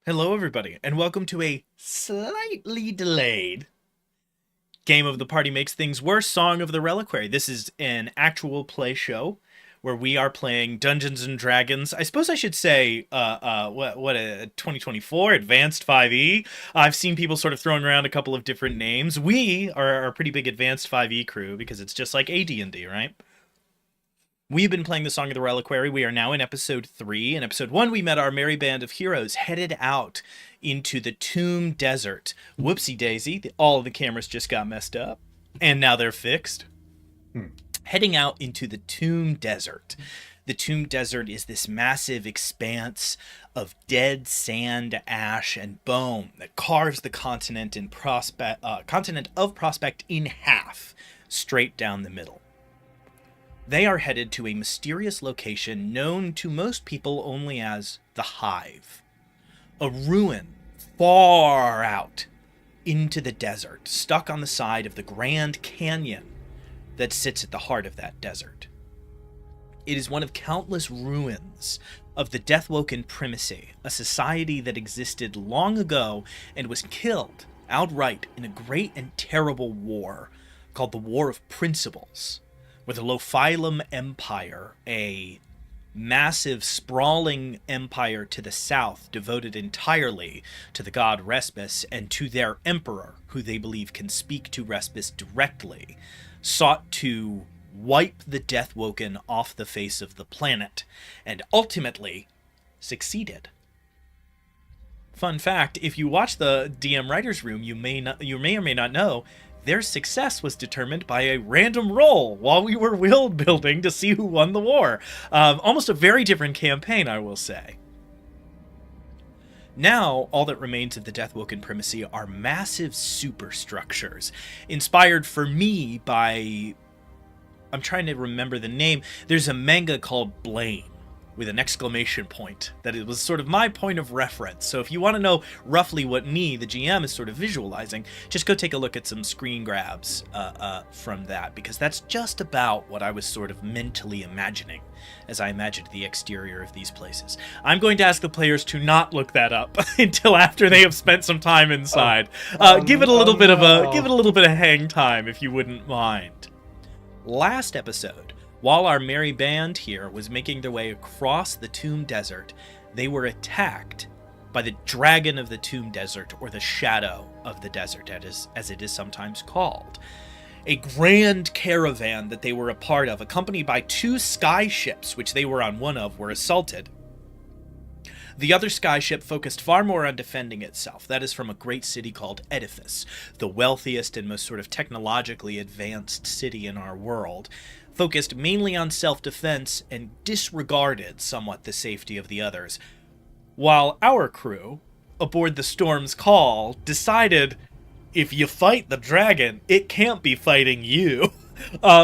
Hello, everybody, and welcome to a slightly delayed Game of the Party Makes Things Worse Song of the Reliquary. This is an actual play show where we are playing Dungeons and Dragons. I suppose I should say, what a 2024 Advanced 5e. I've seen people sort of throwing around a couple of different names. We are a pretty big Advanced 5e crew because it's just like AD&D, right? We've been playing the Song of the Reliquary. We are now in episode 3. In episode 1, we met our merry band of heroes headed out into the Tomb Desert. Whoopsie daisy, all of the cameras just got messed up, and now they're fixed. Heading out into the Tomb Desert. The Tomb Desert is this massive expanse of dead sand, ash, and bone that carves the continent of Prospect in half, straight down the middle. They are headed to a mysterious location known to most people only as the Hive. A ruin far out into the desert, stuck on the side of the Grand Canyon that sits at the heart of that desert. It is one of countless ruins of the Deathwoken Primacy, a society that existed long ago and was killed outright in a great and terrible war called the War of Principles, where the Lophyllum Empire, a massive, sprawling empire to the south devoted entirely to the god Respis and to their emperor, who they believe can speak to Respis directly, sought to wipe the Deathwoken off the face of the planet, and ultimately succeeded. Fun fact, if you watch the DM Writer's Room, you may or may not know, their success was determined by a random roll while we were world building to see who won the war. Almost a very different campaign, I will say. Now, all that remains of the Deathwoken Primacy are massive superstructures, inspired for me by... I'm trying to remember the name. There's a manga called Blame, with an exclamation point, that it was sort of my point of reference. So if you want to know roughly what me, the GM, is sort of visualizing, just go take a look at some screen grabs from that, because that's just about what I was sort of mentally imagining as I imagined the exterior of these places. I'm going to ask the players to not look that up until after they have spent some time inside. Give it a little bit of hang time, if you wouldn't mind. Last episode, while our merry band here was making their way across the Tomb Desert, they were attacked by the Dragon of the Tomb Desert, or the Shadow of the Desert, as it is sometimes called. A grand caravan that they were a part of, accompanied by 2 sky ships, which they were on one of, were assaulted. The other skyship focused far more on defending itself. That is from a great city called Edifice, the wealthiest and most sort of technologically advanced city in our world, focused mainly on self-defense and disregarded somewhat the safety of the others. While our crew, aboard the Storm's Call, decided, if you fight the dragon, it can't be fighting you,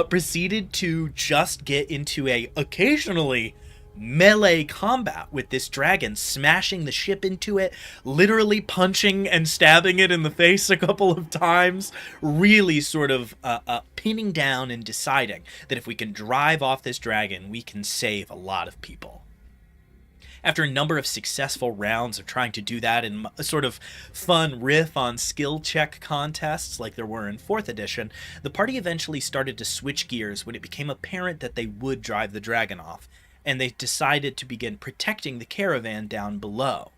proceeded to just get into a occasionally melee combat with this dragon, smashing the ship into it, literally punching and stabbing it in the face a couple of times, really sort of pinning down and deciding that if we can drive off this dragon, we can save a lot of people. After a number of successful rounds of trying to do that in a sort of fun riff on skill check contests like there were in 4th edition, the party eventually started to switch gears when it became apparent that they would drive the dragon off, and they decided to begin protecting the caravan down below.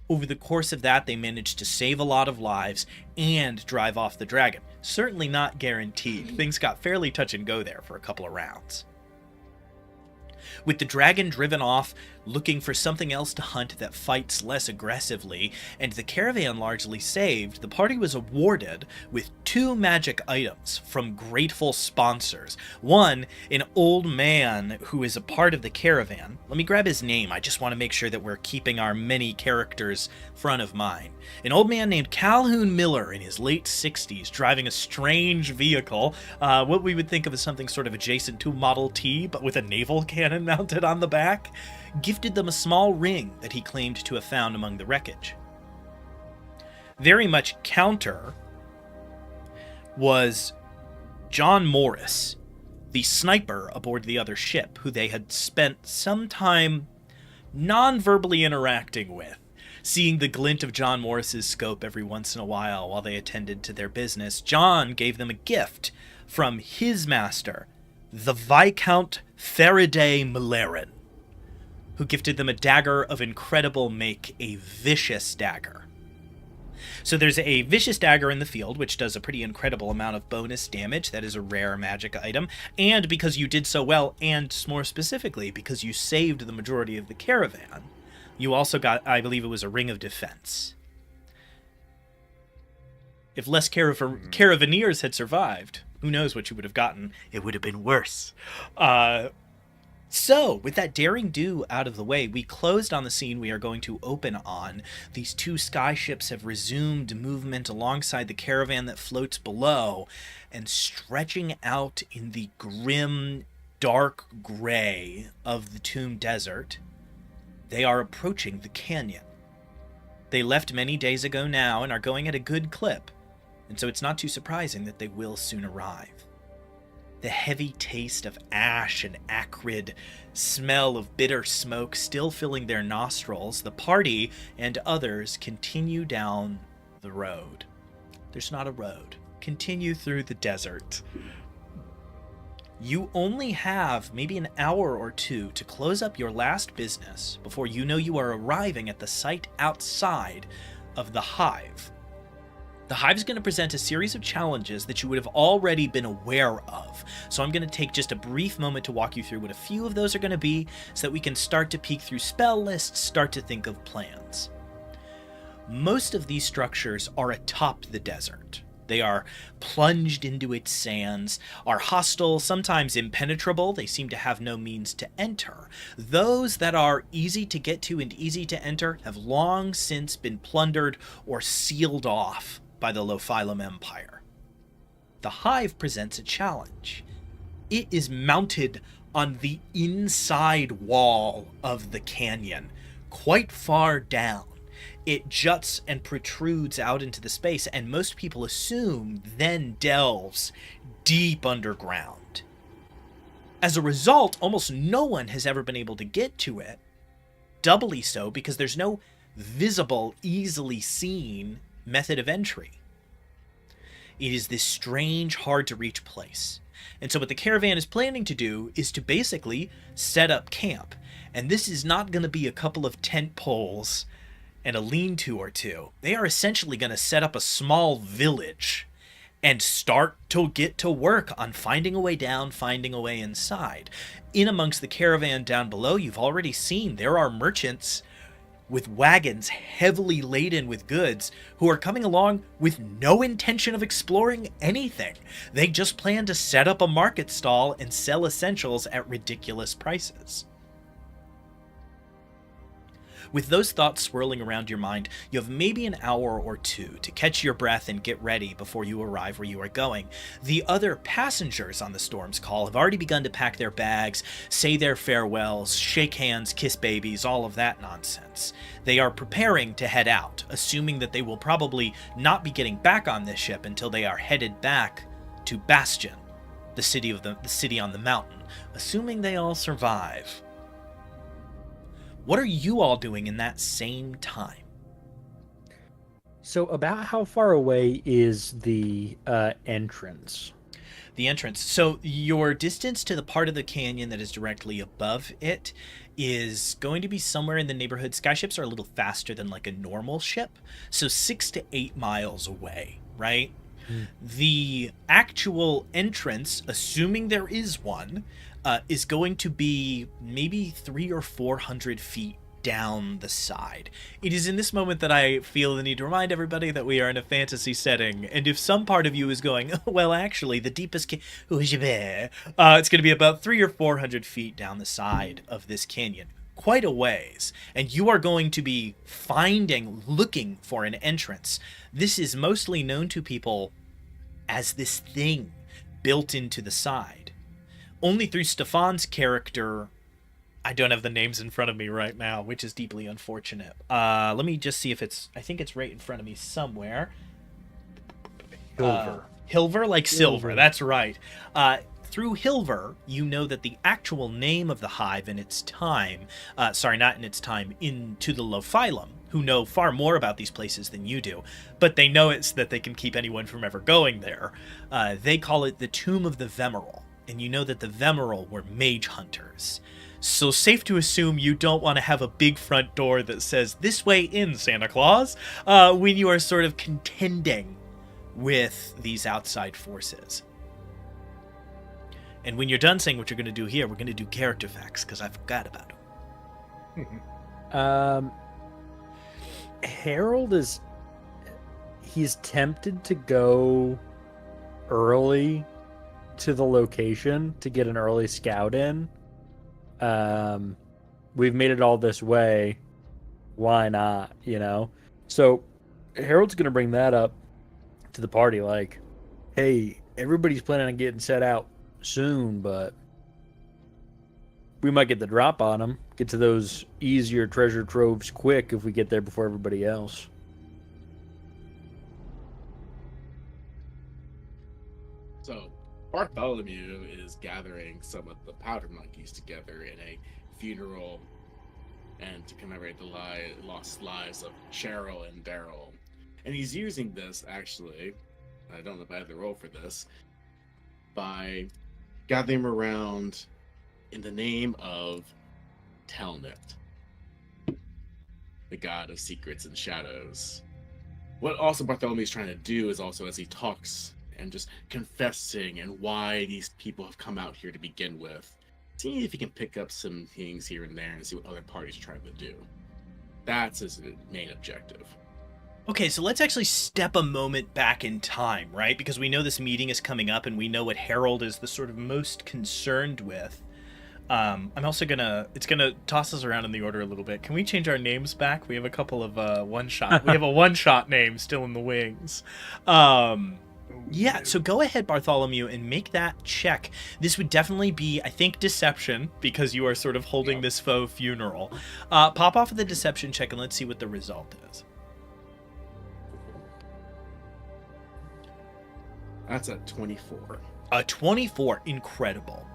Over the course of that, they managed to save a lot of lives and drive off the dragon. Certainly not guaranteed. Things got fairly touch and go there for a couple of rounds. With the dragon driven off, looking for something else to hunt that fights less aggressively, and the caravan largely saved, the party was awarded with 2 magic items from grateful sponsors. One, an old man who is a part of the caravan. Let me grab his name, I just want to make sure that we're keeping our many characters front of mind. An old man named Calhoun Miller in his late 60s, driving a strange vehicle, what we would think of as something sort of adjacent to Model T, but with a naval cannon mounted on the back, gifted them a small ring that he claimed to have found among the wreckage. Very much counter was John Morris, the sniper aboard the other ship, who they had spent some time non-verbally interacting with, Seeing the glint of John Morris's scope every once in a while they attended to their business, John gave them a gift from his master, the Viscount Faraday Malerin, who gifted them a dagger of incredible make, a vicious dagger. So there's a vicious dagger in the field, which does a pretty incredible amount of bonus damage. That is a rare magic item. And because you did so well, and more specifically, because you saved the majority of the caravan, you also got, I believe it was a ring of defense. If less caravaneers had survived, who knows what you would have gotten. It would have been worse. So, with that daring do out of the way, we closed on the scene we are going to open on. These two skyships have resumed movement alongside the caravan that floats below, and stretching out in the grim, dark gray of the Tomb Desert, they are approaching the canyon. They left many days ago now and are going at a good clip, and so it's not too surprising that they will soon arrive. The heavy taste of ash and acrid smell of bitter smoke still filling their nostrils, the party and others continue down the road. There's not a road. Continue through the desert. You only have maybe an hour or two to close up your last business before you know you are arriving at the site outside of the Hive. The Hive is going to present a series of challenges that you would have already been aware of. So I'm going to take just a brief moment to walk you through what a few of those are going to be so that we can start to peek through spell lists, start to think of plans. Most of these structures are atop the desert. They are plunged into its sands, are hostile, sometimes impenetrable. They seem to have no means to enter. Those that are easy to get to and easy to enter have long since been plundered or sealed off by the Lophyllum Empire. The Hive presents a challenge. It is mounted on the inside wall of the canyon, quite far down. It juts and protrudes out into the space, and most people assume then delves deep underground. As a result, almost no one has ever been able to get to it, doubly so because there's no visible, easily seen method of entry. It is this strange, hard-to-reach place. And so what the caravan is planning to do is to basically set up camp. And this is not going to be a couple of tent poles and a lean-to or two. They are essentially going to set up a small village and start to get to work on finding a way down, finding a way inside. In amongst the caravan down below, you've already seen there are merchants with wagons heavily laden with goods who are coming along with no intention of exploring anything. They just plan to set up a market stall and sell essentials at ridiculous prices. With those thoughts swirling around your mind, you have maybe an hour or two to catch your breath and get ready before you arrive where you are going. The other passengers on the Storm's Call have already begun to pack their bags, say their farewells, shake hands, kiss babies, all of that nonsense. They are preparing to head out, assuming that they will probably not be getting back on this ship until they are headed back to Bastion, the city on the mountain, assuming they all survive. What are you all doing in that same time? So about how far away is the entrance? The entrance. So your distance to the part of the canyon that is directly above it is going to be somewhere in the neighborhood. Skyships are a little faster than like a normal ship. So 6 to 8 miles away, right? The actual entrance, assuming there is one, is going to be maybe 300 or 400 feet down the side. It is in this moment that I feel the need to remind everybody that we are in a fantasy setting, and if some part of you is going, well, actually, the deepest it's going to be about 300 or 400 feet down the side of this canyon. Quite a ways, and you are going to be looking for an entrance. This is mostly known to people as this thing built into the side. Only through Stefan's character, I don't have the names in front of me right now, which is deeply unfortunate. Let me just see if I think it's right in front of me somewhere. Hilver. Hilver, like silver, that's right. Through Hilver, you know that the actual name of the Hive in its time, into the Lophyllum, who know far more about these places than you do, but they know it's that they can keep anyone from ever going there. They call it the Tomb of the Vemeral, and you know that the Vemeral were mage hunters. So safe to assume you don't want to have a big front door that says, "This way in, Santa Claus," when you are sort of contending with these outside forces. And when you're done saying what you're going to do here, we're going to do character facts, because I forgot about them. Harold he's tempted to go early to the location to get an early scout in. We've made it all this way. Why not, So Harold's going to bring that up to the party, like, hey, everybody's planning on getting set out soon, but we might get the drop on them, get to those easier treasure troves quick if we get there before everybody else. So Bartholomew is gathering some of the powder monkeys together in a funeral and to commemorate the lost lives of Cheryl and Daryl. And he's using this, actually, I don't know if I have the role for this, by gathering them around in the name of Telnet, the god of secrets and shadows. What also Bartholomew is trying to do is also, as he talks and just confessing and why these people have come out here to begin with, see if he can pick up some things here and there and see what other parties are trying to do. That's his main objective. Okay, so let's actually step a moment back in time, right? Because we know this meeting is coming up and we know what Harold is the sort of most concerned with. I'm also it's gonna toss us around in the order a little bit. Can we change our names back? We have a couple of one-shot. We have a one-shot name still in the wings. Yeah, so go ahead, Bartholomew, and make that check. This would definitely be, I think, deception, because you are sort of holding this faux funeral. Pop off of the deception check and let's see what the result is. That's a 24. A 24, incredible.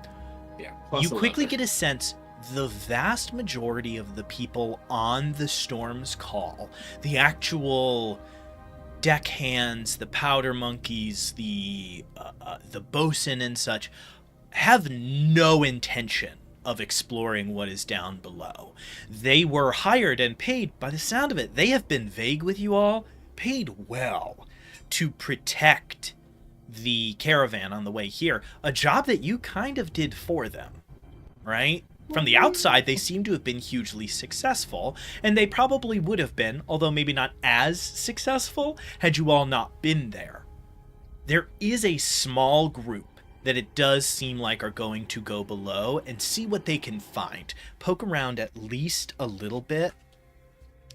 Yeah. You quickly get a sense the vast majority of the people on the Storm's Call, the actual deckhands, the powder monkeys, the bosun and such, have no intention of exploring what is down below. They were hired and paid, by the sound of it, they have been vague with you all, paid well to protect the caravan on the way here, a job that you kind of did for them, right? From the outside, they seem to have been hugely successful, and they probably would have been, although maybe not as successful, had you all not been there. There is a small group that it does seem like are going to go below and see what they can find, poke around at least a little bit,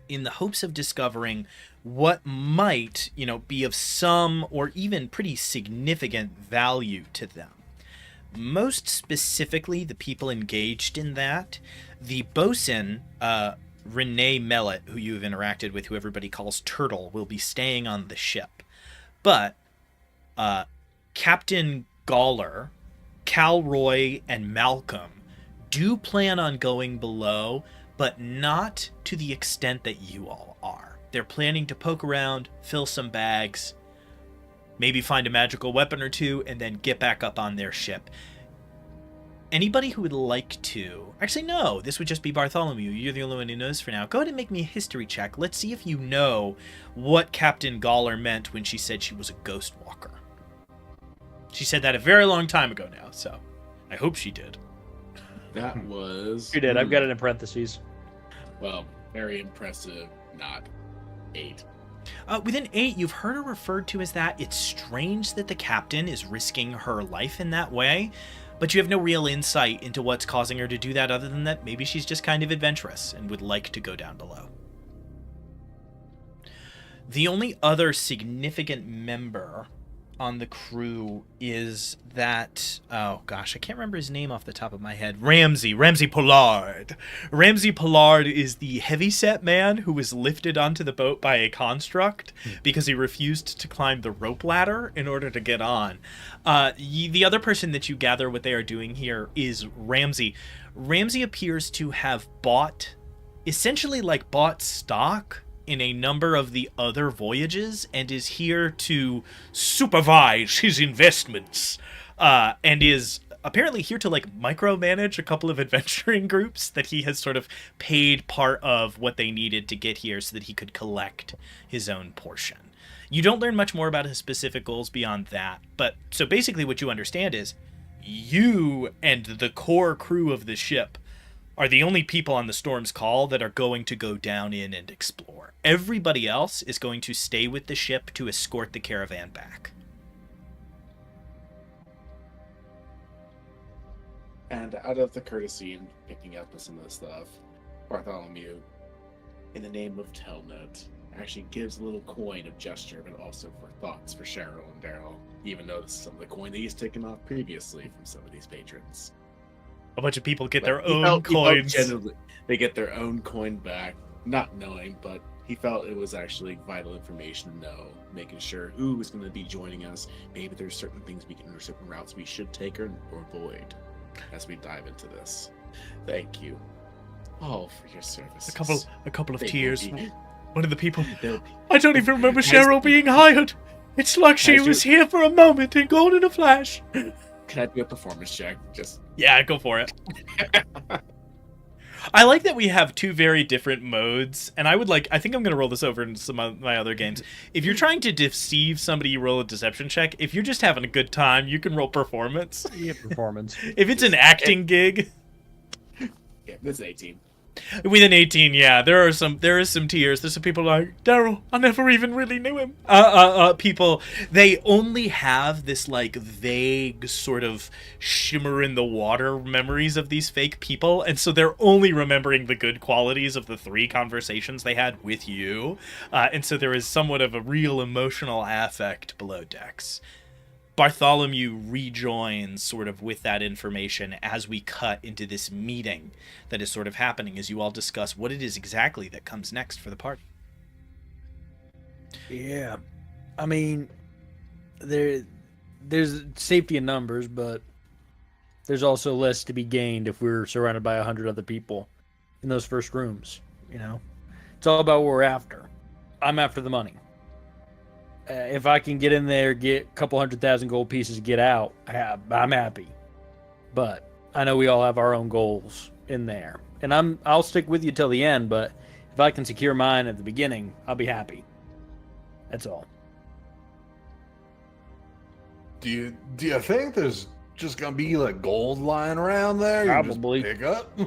in the hopes of discovering what might, be of some or even pretty significant value to them. Most specifically, the people engaged in that, the bosun, Renee Mellet, who you've interacted with, who everybody calls Turtle, will be staying on the ship. But Captain Gawler, Calroy, and Malcolm do plan on going below, but not to the extent that you all are. They're planning to poke around, fill some bags, maybe find a magical weapon or two, and then get back up on their ship. Anybody who would like to... Actually, no, this would just be Bartholomew. You're the only one who knows for now. Go ahead and make me a history check. Let's see if you know what Captain Gawler meant when she said she was a ghost walker. She said that a very long time ago now, so I hope she did. That was... You did. I've got it in parentheses. Well, very impressive. Not 8. Within 8, you've heard her referred to as that. It's strange that the captain is risking her life in that way, but you have no real insight into what's causing her to do that other than that maybe she's just kind of adventurous and would like to go down below. The only other significant member on the crew is that, oh gosh, I can't remember his name off the top of my head. Ramsey Pollard. Ramsey Pollard is the heavyset man who was lifted onto the boat by a construct because he refused to climb the rope ladder in order to get on. The other person that you gather what they are doing here is Ramsey. Ramsey appears to have bought stock in a number of the other voyages and is here to supervise his investments, and is apparently here to like micromanage a couple of adventuring groups that he has sort of paid part of what they needed to get here so that he could collect his own portion. You don't learn much more about his specific goals beyond that, but so basically what you understand is you and the core crew of the ship are the only people on the Storm's Call that are going to go down in and explore. Everybody else is going to stay with the ship to escort the caravan back. And out of the courtesy and picking up with some of the stuff, Bartholomew, in the name of Telnet, actually gives a little coin of gesture, but also for thoughts for Cheryl and Daryl, even though this is some of the coin that he's taken off previously from some of these patrons. A bunch of people get their own coins. They get their own coin back, not knowing, but he felt it was actually vital information to know, making sure who was going to be joining us. Maybe there's certain things we can, or certain routes we should take or avoid as we dive into this. Thank you all for your service. A couple of tears. Be, One of the people. I don't even remember Cheryl being hired. It's like she was here for a moment and gone in a flash. Can I do a performance check? Yeah, go for it. I like that we have two very different modes, and I think I'm going to roll this over into some of my other games. If you're trying to deceive somebody, you roll a deception check. If you're just having a good time, you can roll performance. Yeah, performance. If it's an acting gig. Yeah, it's 18. With an 18, yeah, there is some tears. There's some people like, Daryl, I never even really knew him. People, they only have this like vague sort of shimmer in the water memories of these fake people, and so they're only remembering the good qualities of the 3 conversations they had with you, and so there is somewhat of a real emotional affect below decks. Bartholomew rejoins sort of with that information as we cut into this meeting that is sort of happening as you all discuss what it is exactly that comes next for the party. Yeah. I mean, there's safety in numbers, but there's also less to be gained if we're surrounded by 100 other people in those first rooms, you know? It's all about what we're after. I'm after the money. If I can get in there, get a couple 100,000 gold pieces, get out, I'm happy. But I know we all have our own goals in there, and I'll stick with you till the end. But if I can secure mine at the beginning, I'll be happy. That's all. Do you think there's just gonna be like gold lying around there? Probably. You just pick up.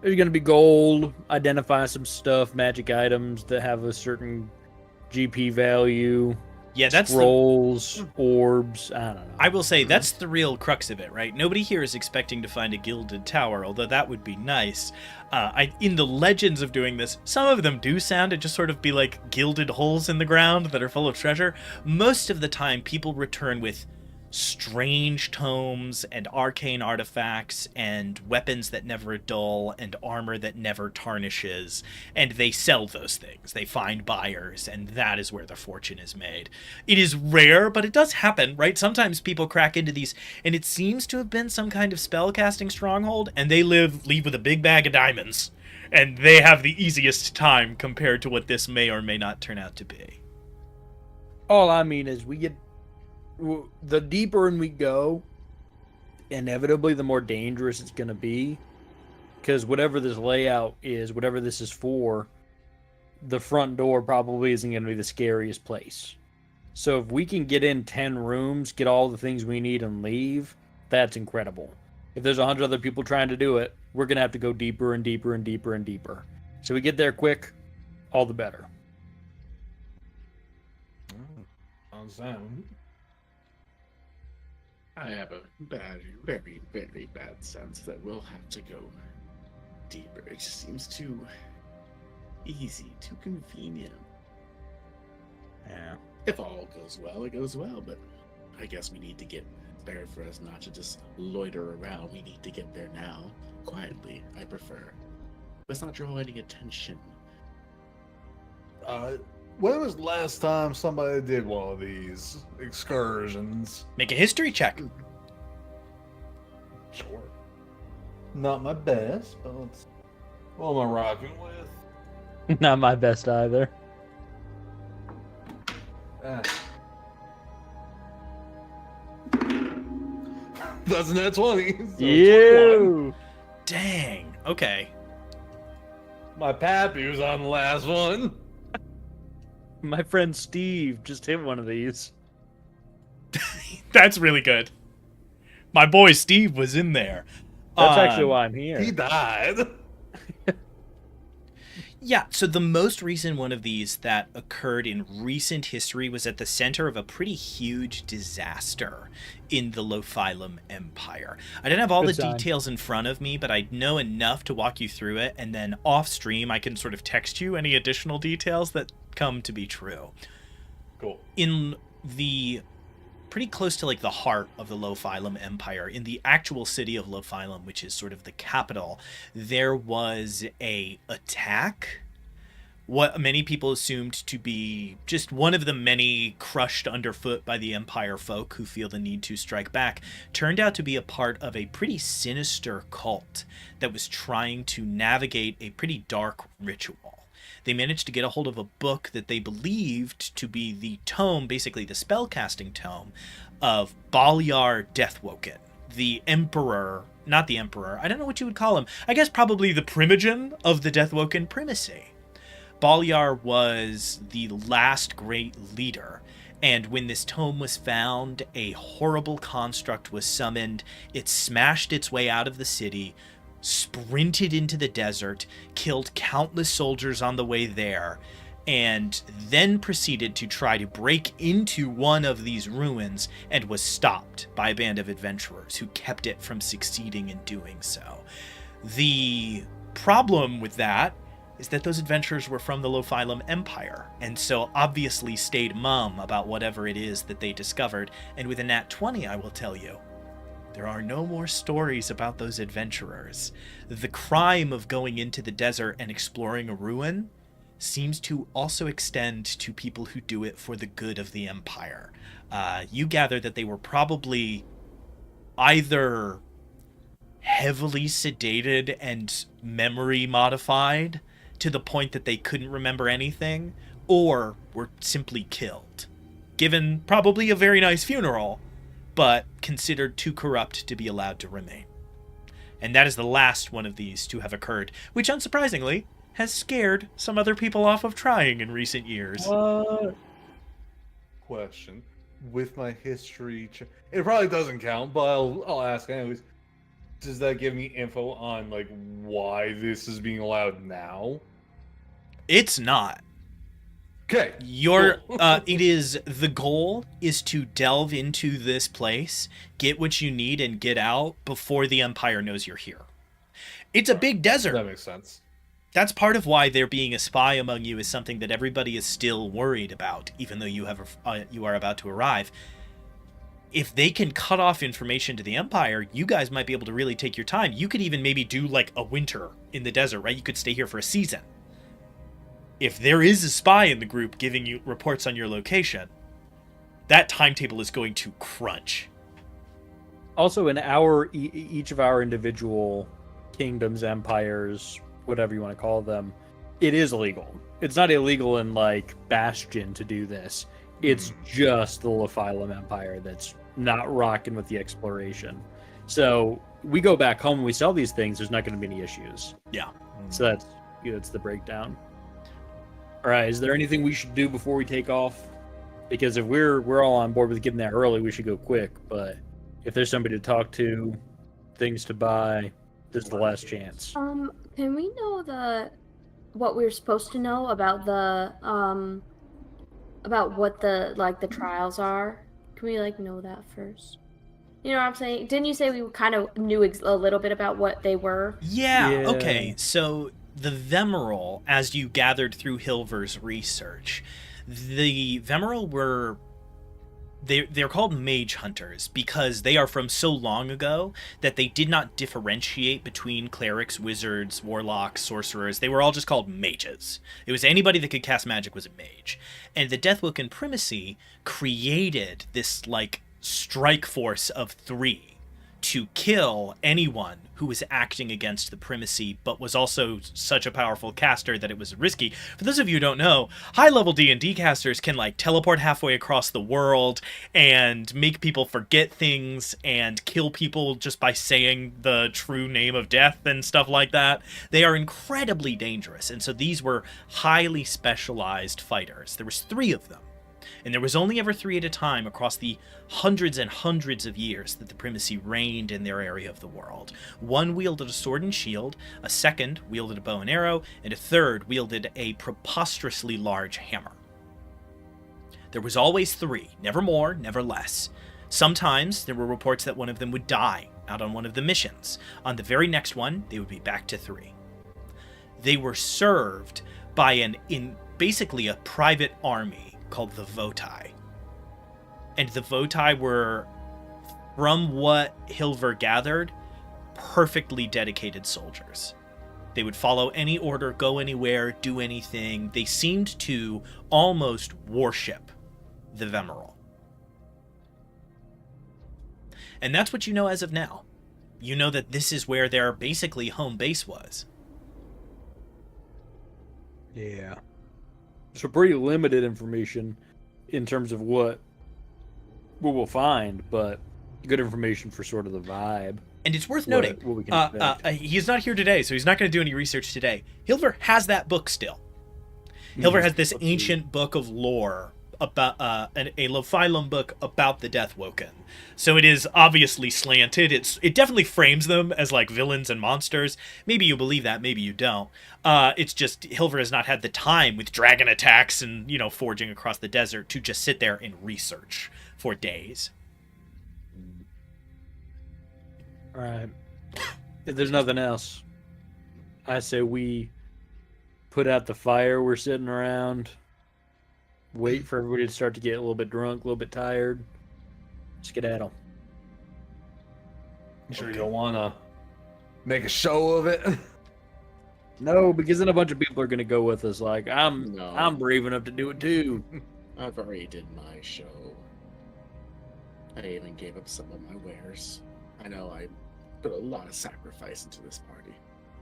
There's gonna be gold. Identify some stuff, magic items that have a certain GP value. Yeah, that's scrolls, orbs. I don't know. I will say that's the real crux of it, right? Nobody here is expecting to find a gilded tower, although that would be nice. In the legends of doing this, some of them do sound to just sort of be like gilded holes in the ground that are full of treasure. Most of the time, people return with strange tomes and arcane artifacts and weapons that never dull and armor that never tarnishes, and they sell those things. They find buyers, and that is where the fortune is made. It is rare, but it does happen, right? Sometimes people crack into these, and it seems to have been some kind of spell-casting stronghold, and they leave with a big bag of diamonds, and they have the easiest time compared to what this may or may not turn out to be. All I mean is the deeper in we go, inevitably the more dangerous it's going to be, because whatever this layout is, whatever this is for, the front door probably isn't going to be the scariest place. So if we can get in 10 rooms, get all the things we need and leave, that's incredible. If there's 100 other people trying to do it, we're going to have to go deeper and deeper and deeper and deeper. So we get there quick, all the better. I have a very, very bad sense that we'll have to go deeper. It just seems too easy, too convenient. Yeah. If all goes well, it goes well, but I guess we need to get there for us not to just loiter around. We need to get there now. Quietly, I prefer. Let's not draw any attention. When was the last time somebody did one of these excursions? Make a history check. Sure. Not my best, but what am I rocking with? Not my best either. Ah. That's a net 20. So 21. You. Dang. Okay. My pappy was on the last one. My friend Steve just hit one of these. That's really good. My boy Steve was in there. That's actually why I'm here. He died. Yeah, so the most recent one of these that occurred in recent history was at the center of a pretty huge disaster in the Lophyllum Empire. I don't have all Good the sign. details in front of me, but I know enough to walk you through it, and then off stream I can sort of text you any additional details that come to be true. Cool. In the pretty close to like the heart of the Lophyllum Empire, in the actual city of Lophyllum, which is sort of the capital, there was a attack. What many people assumed to be just one of the many crushed underfoot by the Empire folk who feel the need to strike back, turned out to be a part of a pretty sinister cult that was trying to navigate a pretty dark ritual. They managed to get a hold of a book that they believed to be the tome, basically the spellcasting tome, of Baliar Deathwoken, the emperor, not the emperor, I don't know what you would call him, I guess probably the primogen of the Deathwoken primacy. Baliar was the last great leader, and when this tome was found, a horrible construct was summoned. It smashed its way out of the city, sprinted into the desert, killed countless soldiers on the way there, and then proceeded to try to break into one of these ruins and was stopped by a band of adventurers who kept it from succeeding in doing so. The problem with that is that those adventurers were from the Lophyllum Empire, and so obviously stayed mum about whatever it is that they discovered, and with a nat 20, I will tell you, there are no more stories about those adventurers. The crime of going into the desert and exploring a ruin seems to also extend to people who do it for the good of the Empire. You gather that they were probably either heavily sedated and memory modified to the point that they couldn't remember anything, or were simply killed. Given probably a very nice funeral, but considered too corrupt to be allowed to remain. And that is the last one of these to have occurred, which unsurprisingly has scared some other people off of trying in recent years. What? Question. With my history, it probably doesn't count, but I'll ask anyways. Does that give me info on like why this is being allowed now? It's not. Okay. It is, the goal is to delve into this place, get what you need, and get out before the Empire knows you're here. It's a big desert. That makes sense. That's part of why there being a spy among you is something that everybody is still worried about, even though you are about to arrive. If they can cut off information to the Empire, you guys might be able to really take your time. You could even maybe do like a winter in the desert, right? You could stay here for a season. If there is a spy in the group giving you reports on your location, that timetable is going to crunch. Also, in each of our individual kingdoms, empires, whatever you want to call them, it is illegal. It's not illegal in like Bastion to do this. It's just the Lophyllum Empire that's not rocking with the exploration. So we go back home and we sell these things. There's not going to be any issues. Yeah. So that's the breakdown. All right. Is there anything we should do before we take off? Because if we're all on board with getting there early, we should go quick. But if there's somebody to talk to, things to buy, this is the last chance. Can we know what we're supposed to know about about what the trials are? Can we know that first? You know what I'm saying? Didn't you say we kind of knew a little bit about what they were? Yeah. Yeah. Okay. So the Vemeral, as you gathered through Hilver's research, the Vemeral were they're called mage hunters because they are from so long ago that they did not differentiate between clerics, wizards, warlocks, sorcerers. They were all just called mages. It was anybody that could cast magic was a mage. And the Deathwoken Primacy created this strike force of 3 to kill anyone who was acting against the primacy, but was also such a powerful caster that it was risky. For those of you who don't know, high-level D&D casters can like teleport halfway across the world and make people forget things and kill people just by saying the true name of death and stuff like that. They are incredibly dangerous, and so these were highly specialized fighters. There was 3 of them. And there was only ever 3 at a time across the hundreds and hundreds of years that the primacy reigned in their area of the world. One wielded a sword and shield, a second wielded a bow and arrow, and a third wielded a preposterously large hammer. There was always 3, never more, never less. Sometimes there were reports that one of them would die out on one of the missions. On the very next one, they would be back to 3. They were served by basically a private army called the Votai. And the Votai were, from what Hilver gathered, perfectly dedicated soldiers. They would follow any order, go anywhere, do anything. They seemed to almost worship the Vemeral. And that's what you know as of now. You know that this is where their basically home base was. Yeah. So pretty limited information in terms of what we'll find, but good information for sort of the vibe. And it's worth noting, what we can expect. he's not here today, so he's not going to do any research today. Hilver has that book still. Hilver has this ancient book of lore about a Lophilum book about the Deathwoken. So it is obviously slanted. It definitely frames them as like villains and monsters. Maybe you believe that, maybe you don't. It's just Hilver has not had the time with dragon attacks and, forging across the desert to just sit there and research for days. All right. If there's nothing else, I say we put out the fire we're sitting around, wait for everybody to start to get a little bit drunk, a little bit tired. Skedaddle. You sure you don't want to make a show of it? No, because then a bunch of people are going to go with us. Like, I'm No. brave enough to do it too. I've already did my show. I even gave up some of my wares. I know I put a lot of sacrifice into this party.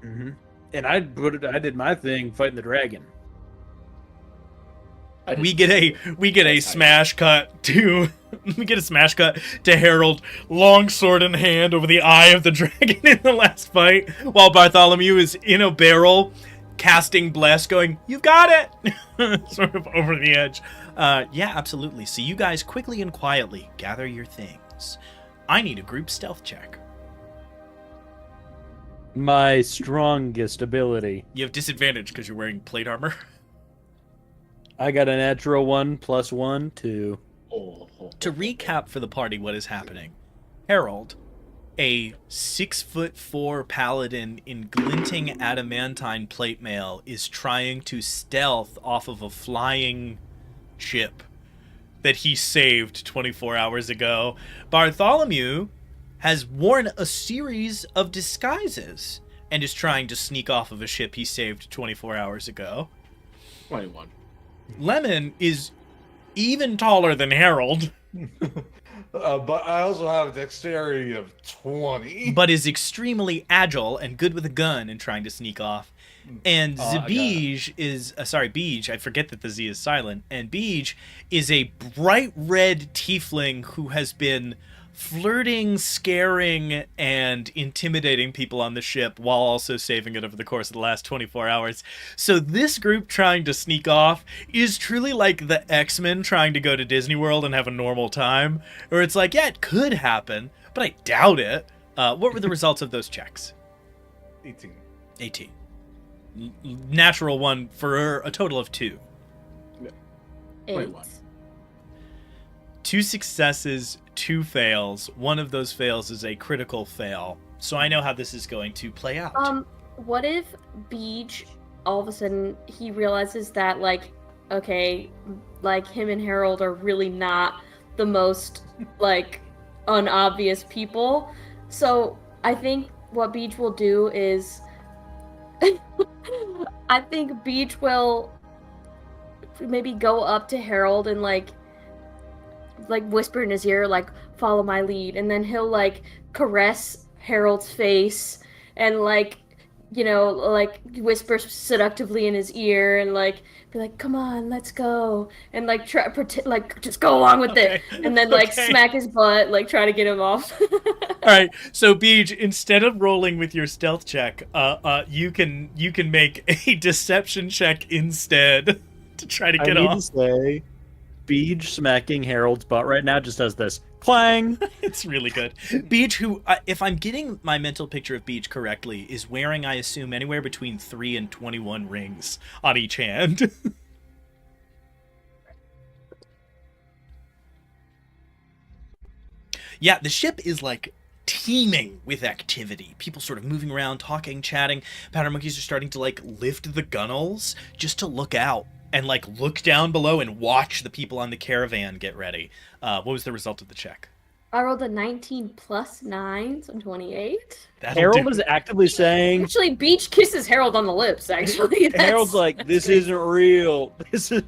Mm-hmm. And I did my thing fighting the dragon. We get a smash cut to Harold, long sword in hand over the eye of the dragon in the last fight, while Bartholomew is in a barrel casting bless, going, "You've got it," sort of over the edge. Yeah, absolutely. So you guys quickly and quietly gather your things. I need a group stealth check. My strongest ability. You have disadvantage because you're wearing plate armor. I got a natural 1 + 1, 2. To recap for the party what is happening, Harold, a 6'4" paladin in glinting adamantine plate mail, is trying to stealth off of a flying ship that he saved 24 hours ago. Bartholomew has worn a series of disguises and is trying to sneak off of a ship he saved 24 hours ago. 21. Lemon is even taller than Harold, But I also have a dexterity of 20. but is extremely agile and good with a gun and trying to sneak off. And Zabij is, Beej, I forget that the Z is silent, and Beej is a bright red tiefling who has been flirting, scaring, and intimidating people on the ship while also saving it over the course of the last 24 hours. So this group trying to sneak off is truly like the X-Men trying to go to Disney World and have a normal time, where it's like, yeah, it could happen, but I doubt it. What were the results of those checks? 18. 18. Natural 1 for a total of 2. 8. 21. 2 successes, 2 fails. One of those fails is a critical fail. So I know how this is going to play out. What if Beej all of a sudden he realizes that okay, him and Harold are really not the most unobvious people. So I think what Beej will do is I think Beej will maybe go up to Harold and like whisper in his ear, like, follow my lead, and then he'll like caress Harold's face and like, you know, like whisper seductively in his ear and like be like, come on, let's go, and like try pretend like just go along with it, and then like Okay. smack his butt, like try to get him off. All right, so Beej, instead of rolling with your stealth check, you can make a deception check instead to try to I get need off. to say, Beej smacking Harold's butt right now just does this clang. It's really good. Beej, who, if I'm getting my mental picture of Beej correctly, is wearing, I assume, anywhere between 3 and 21 rings on each hand. Yeah, the ship is like teeming with activity. People sort of moving around, talking, chatting. Powder monkeys are starting to like lift the gunnels just to look out and like look down below and watch the people on the caravan get ready. What was the result of the check? I rolled a 19 plus 9, so 28. Harold is actively saying, Actually, Beach kisses Harold on the lips, actually. Harold's like, this isn't real. This is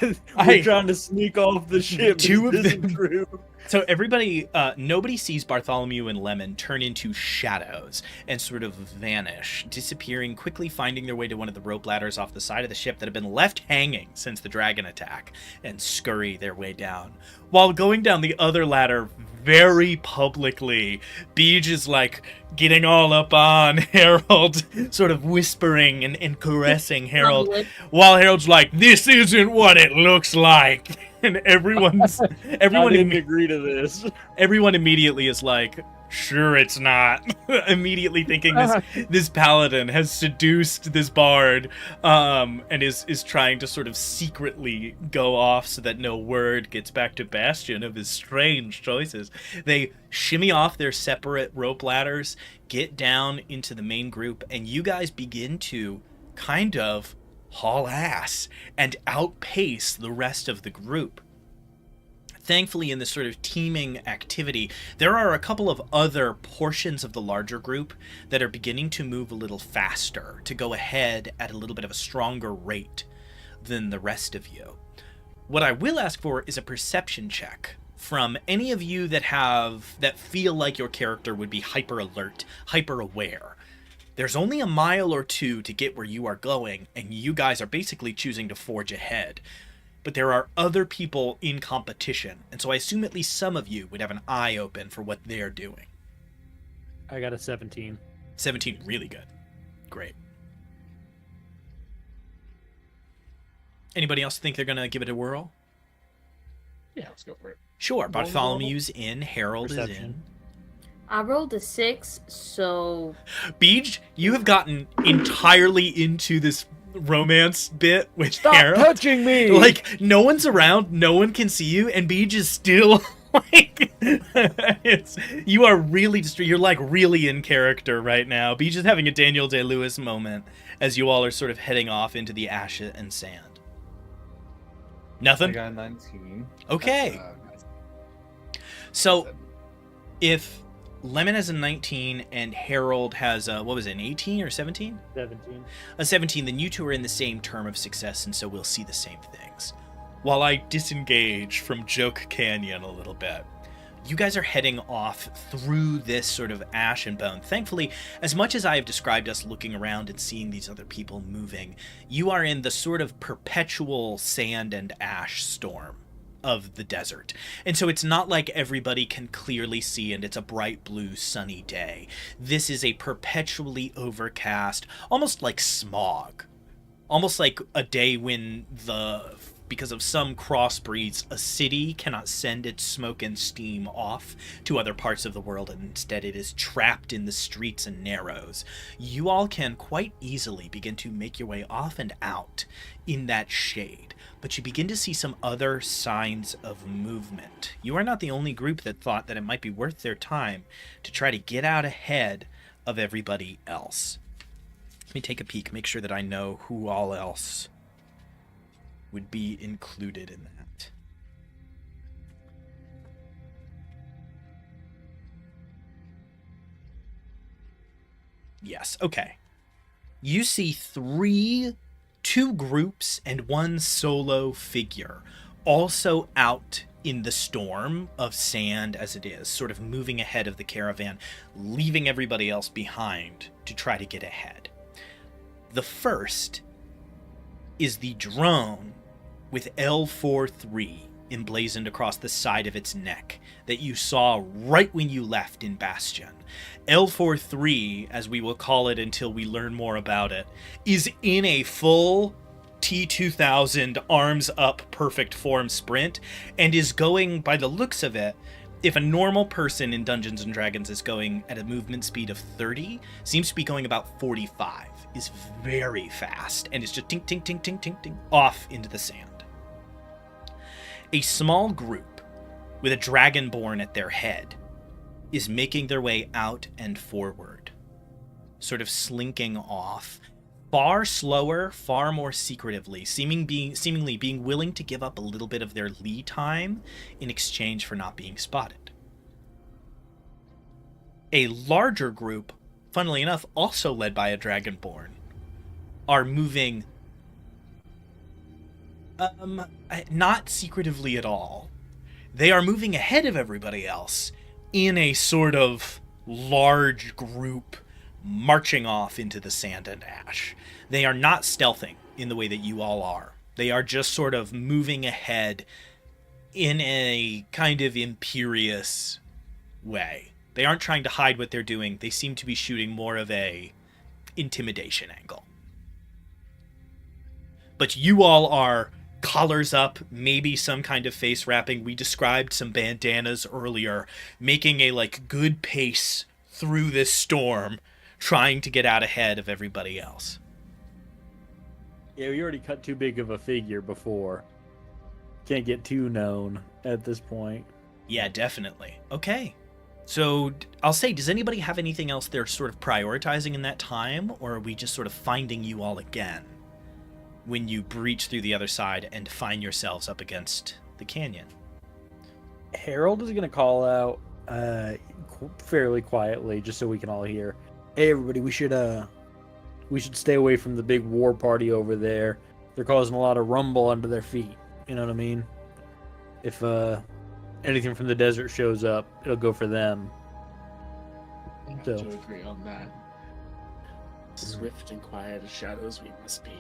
we're trying to sneak off the ship. Two This of isn't them. true. So everybody, nobody sees Bartholomew and Lemon turn into shadows and sort of vanish, disappearing, quickly finding their way to one of the rope ladders off the side of the ship that have been left hanging since the dragon attack, and scurry their way down. While going down the other ladder very publicly, Beej is like getting all up on Harold, sort of whispering and caressing Harold, while Harold's like, "This isn't what it looks like." And everyone I didn't agree to this. everyone immediately is like, "Sure, it's not." Immediately thinking this paladin has seduced this bard, and is trying to sort of secretly go off so that no word gets back to Bastion of his strange choices. They shimmy off their separate rope ladders, get down into the main group, and you guys begin to kind of haul ass and outpace the rest of the group. Thankfully, in this sort of teeming activity, there are a couple of other portions of the larger group that are beginning to move a little faster, to go ahead at a little bit of a stronger rate than the rest of you. What I will ask for is a perception check from any of you that feel like your character would be hyper alert, hyper aware. There's only a mile or two to get where you are going, and you guys are basically choosing to forge ahead. But there are other people in competition, and so I assume at least some of you would have an eye open for what they're doing. I got a 17. 17, really good. Great. Anybody else think they're going to give it a whirl? Yeah, let's go for it. Sure, Bartholomew's in, Harold is in. I rolled a 6, so Beej, you have gotten entirely into this romance bit with Stop Harold. touching me! Like, no one's around, no one can see you, and Beej is still like, you are really you're like really in character right now. Beej is having a Daniel Day-Lewis moment as you all are sort of heading off into the ash and sand. I Nothing? got 19. Okay. Nice. So, if Lemon has a 19 and Harold has a, what was it, an 18 or 17? 17. A 17, then you two are in the same term of success, and so we'll see the same things. While I disengage from Joke Canyon a little bit, you guys are heading off through this sort of ash and bone. Thankfully, as much as I have described us looking around and seeing these other people moving, you are in the sort of perpetual sand and ash storm of the desert. And so it's not like everybody can clearly see and it's a bright blue sunny day. This is a perpetually overcast, almost like smog. Almost like a day when because of some crossbreeds, a city cannot send its smoke and steam off to other parts of the world, and instead it is trapped in the streets and narrows. You all can quite easily begin to make your way off and out in that shade, but you begin to see some other signs of movement. You are not the only group that thought that it might be worth their time to try to get out ahead of everybody else. Let me take a peek, make sure that I know who all else would be included in that. Yes, okay. You see two groups and one solo figure also out in the storm of sand as it is, sort of moving ahead of the caravan, leaving everybody else behind to try to get ahead. The first is the drone with L43 emblazoned across the side of its neck that you saw right when you left in Bastion. L43, as we will call it until we learn more about it, is in a full T2000 arms up perfect form sprint and is going, by the looks of it, if a normal person in Dungeons and Dragons is going at a movement speed of 30, seems to be going about 45, is very fast, and is just tink, tink, tink, tink, tink, tink, off into the sand. A small group with a dragonborn at their head is making their way out and forward, sort of slinking off, far slower, far more secretively, seemingly being willing to give up a little bit of their lead time in exchange for not being spotted. A larger group, funnily enough, also led by a dragonborn, are moving not secretively at all. They are moving ahead of everybody else in a sort of large group marching off into the sand and ash. They are not stealthing in the way that you all are. They are just sort of moving ahead in a kind of imperious way. They aren't trying to hide what they're doing. They seem to be shooting more of a intimidation angle. But you all are collars up, maybe some kind of face wrapping. We described some bandanas earlier, making a good pace through this storm, trying to get out ahead of everybody else. Yeah, we already cut too big of a figure before. Can't get too known at this point. Yeah, definitely. Okay. So I'll say, does anybody have anything else they're sort of prioritizing in that time, or are we just sort of finding you all again when you breach through the other side and find yourselves up against the canyon? Harold is going to call out fairly quietly, just so we can all hear. Hey, everybody, we should stay away from the big war party over there. They're causing a lot of rumble under their feet. You know what I mean? If anything from the desert shows up, it'll go for them. I have So. to agree on that. Swift and quiet as shadows we must be.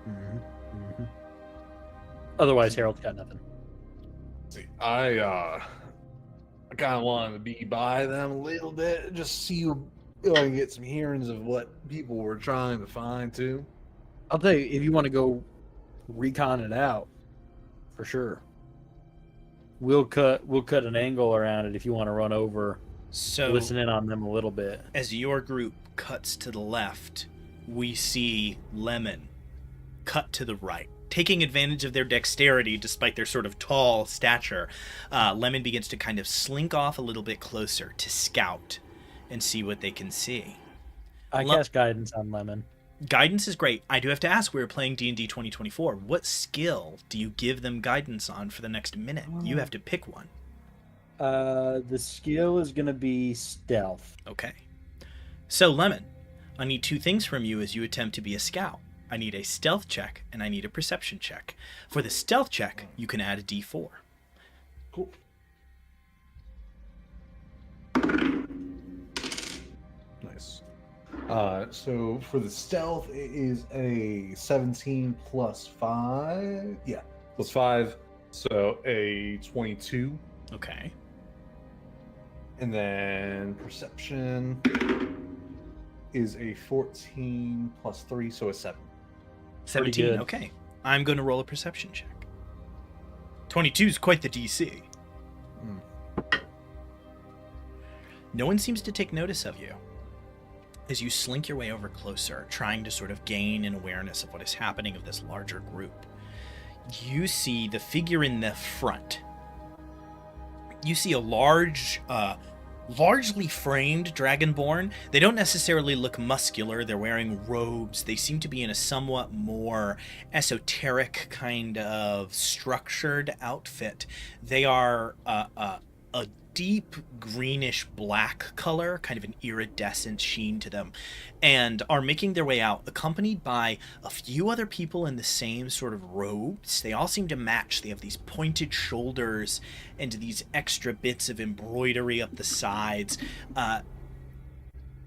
Mm-hmm. Mm-hmm. Otherwise, Harold's got nothing. See, I kind of wanted to be by them a little bit, just see if I can get some hearings of what people were trying to find too. I'll tell you, if you want to go recon it out, for sure. We'll cut an angle around it if you want to run over, So listen in on them a little bit. as your group cuts to the left, we see Lemon cut to the right. Taking advantage of their dexterity, despite their sort of tall stature, Lemon begins to kind of slink off a little bit closer to scout and see what they can see. I cast guidance on Lemon. Guidance is great. I do have to ask, we were playing D&D 2024. What skill do you give them guidance on for the next minute? You have to pick one. The skill is going to be stealth. Okay. So, Lemon, I need two things from you as you attempt to be a scout. I need a stealth check, and I need a perception check. For the stealth check, you can add a d4. Cool. Nice. So for the stealth, it is a 17 plus 5. Yeah, plus 5. So a 22. Okay. And then perception is a 14 plus 3, so a 7. 17, good. okay. I'm going to roll a perception check. 22 is quite the DC. No one seems to take notice of you as you slink your way over closer, trying to sort of gain an awareness of what is happening of this larger group. You see the figure in the front. You see a large, largely framed dragonborn. They don't necessarily look muscular. They're wearing robes. They seem to be in a somewhat more esoteric kind of structured outfit. They are a deep greenish black color, kind of an iridescent sheen to them, and are making their way out, accompanied by a few other people in the same sort of robes. They all seem to match. They have these pointed shoulders and these extra bits of embroidery up the sides.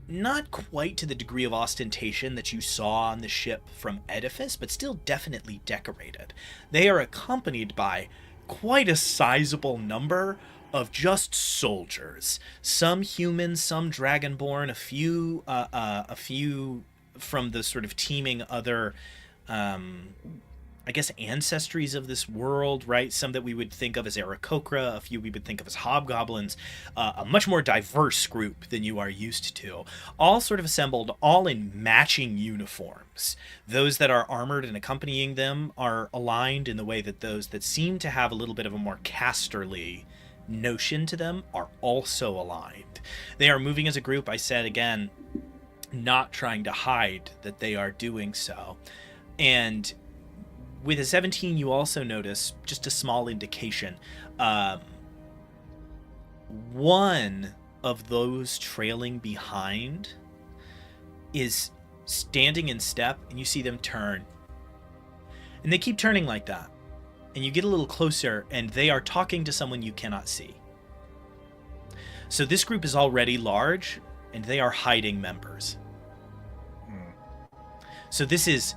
Not quite to the degree of ostentation that you saw on the ship from Edifice, but still definitely decorated. They are accompanied by quite a sizable number of just soldiers. Some human, some dragonborn, a few from the sort of teeming other I guess ancestries of this world, right? Some that we would think of as Aarakocra, a few we would think of as hobgoblins, a much more diverse group than you are used to. All sort of assembled, all in matching uniforms. Those that are armored and accompanying them are aligned in the way that those that seem to have a little bit of a more casterly notion to them are also aligned. They are moving as a group, I said again, not trying to hide that they are doing so. And with a 17, you also notice just a small indication. One of those trailing behind is standing in step, and you see them turn. And they keep turning like that. And you get a little closer, and they are talking to someone you cannot see. So this group is already large, and they are hiding members. So this is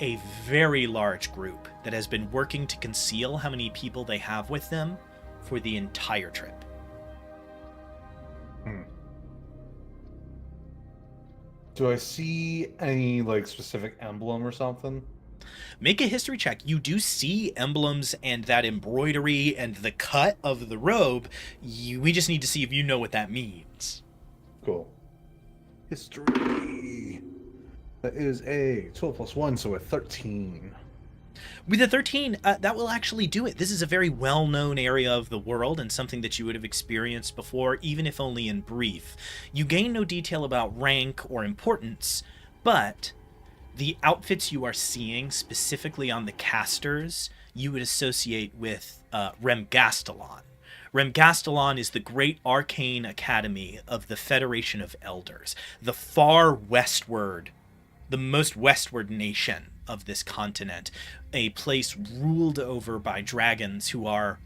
a very large group that has been working to conceal how many people they have with them for the entire trip. Do I see any like specific emblem or something? Make a history check. You do see emblems and that embroidery and the cut of the robe. We just need to see if you know what that means. Cool. History. That is a 12 plus 1, so a 13. With a 13, that will actually do it. This is a very well-known area of the world and something that you would have experienced before, even if only in brief. You gain no detail about rank or importance, but the outfits you are seeing, specifically on the casters, you would associate with Remgastelon. Remgastelon is the great arcane academy of the Federation of Elders, the far westward, the most westward nation of this continent, a place ruled over by dragons who are,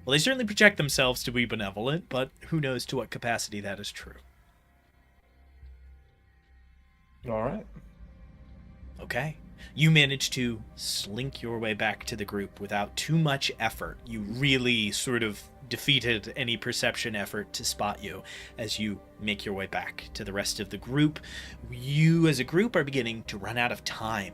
well, they certainly project themselves to be benevolent, but who knows to what capacity that is true. All right. Okay. You manage to slink your way back to the group without too much effort. You really sort of defeated any perception effort to spot you as you make your way back to the rest of the group. You as a group are beginning to run out of time.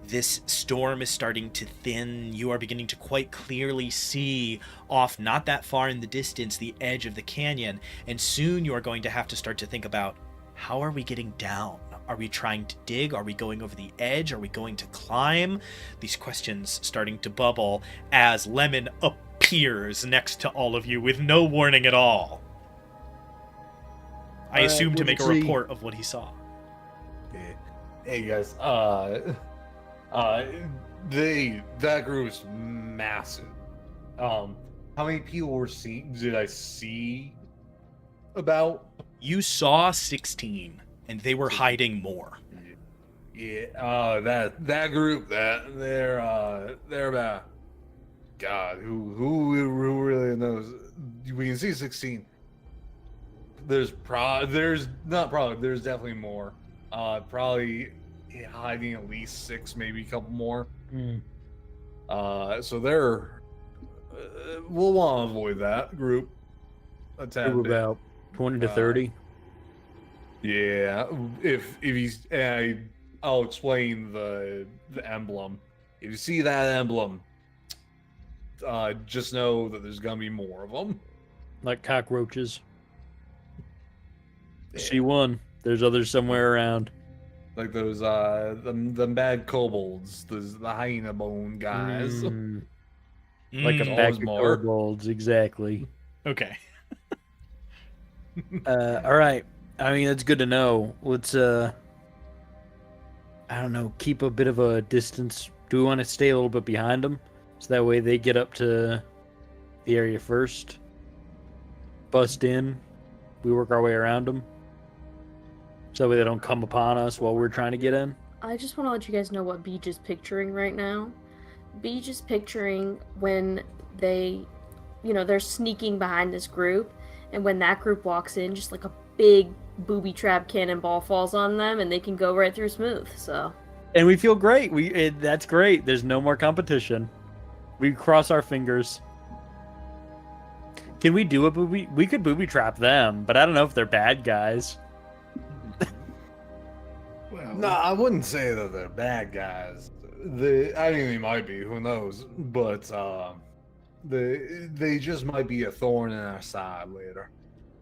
This storm is starting to thin. You are beginning to quite clearly see off not that far in the distance the edge of the canyon, and soon you are going to have to start to think about, how are we getting down? Are we trying to dig? Are we going over the edge? Are we going to climb? These questions starting to bubble as Lemon appears next to all of you with no warning at all. I assume to make a report of what he saw. Hey guys, that group is massive. How many people did I see about? You saw 16, and they were hiding more. Yeah, that group, they're about, God, who really knows? We can see 16. There's definitely more. Probably hiding at least 6, maybe a couple more. So we'll want to avoid that group. About 20 to 30. Yeah, if he's, I'll explain the emblem. If you see that emblem, just know that there's gonna be more of them. Like cockroaches. See one. There's others somewhere around. Like those them bad kobolds, the hyena bone guys. Like a pack of kobolds, exactly. Okay. All right. I mean, that's good to know. Let's I don't know, keep a bit of a distance. Do we want to stay a little bit behind them, so that way they get up to the area first? bust in. We work our way around them. So they don't come upon us while we're trying to get in. I just want to let you guys know what Beach is picturing right now. Beach is picturing when they, they're sneaking behind this group, and when that group walks in, just like a big booby trap cannonball falls on them, and they can go right through smooth. So. And we feel great. That's great. There's no more competition. We cross our fingers. Can we do a booby? We could booby trap them, but I don't know if they're bad guys. Well, No, I wouldn't say that they're bad guys. I mean, they might be. Who knows? But they just might be a thorn in our side later.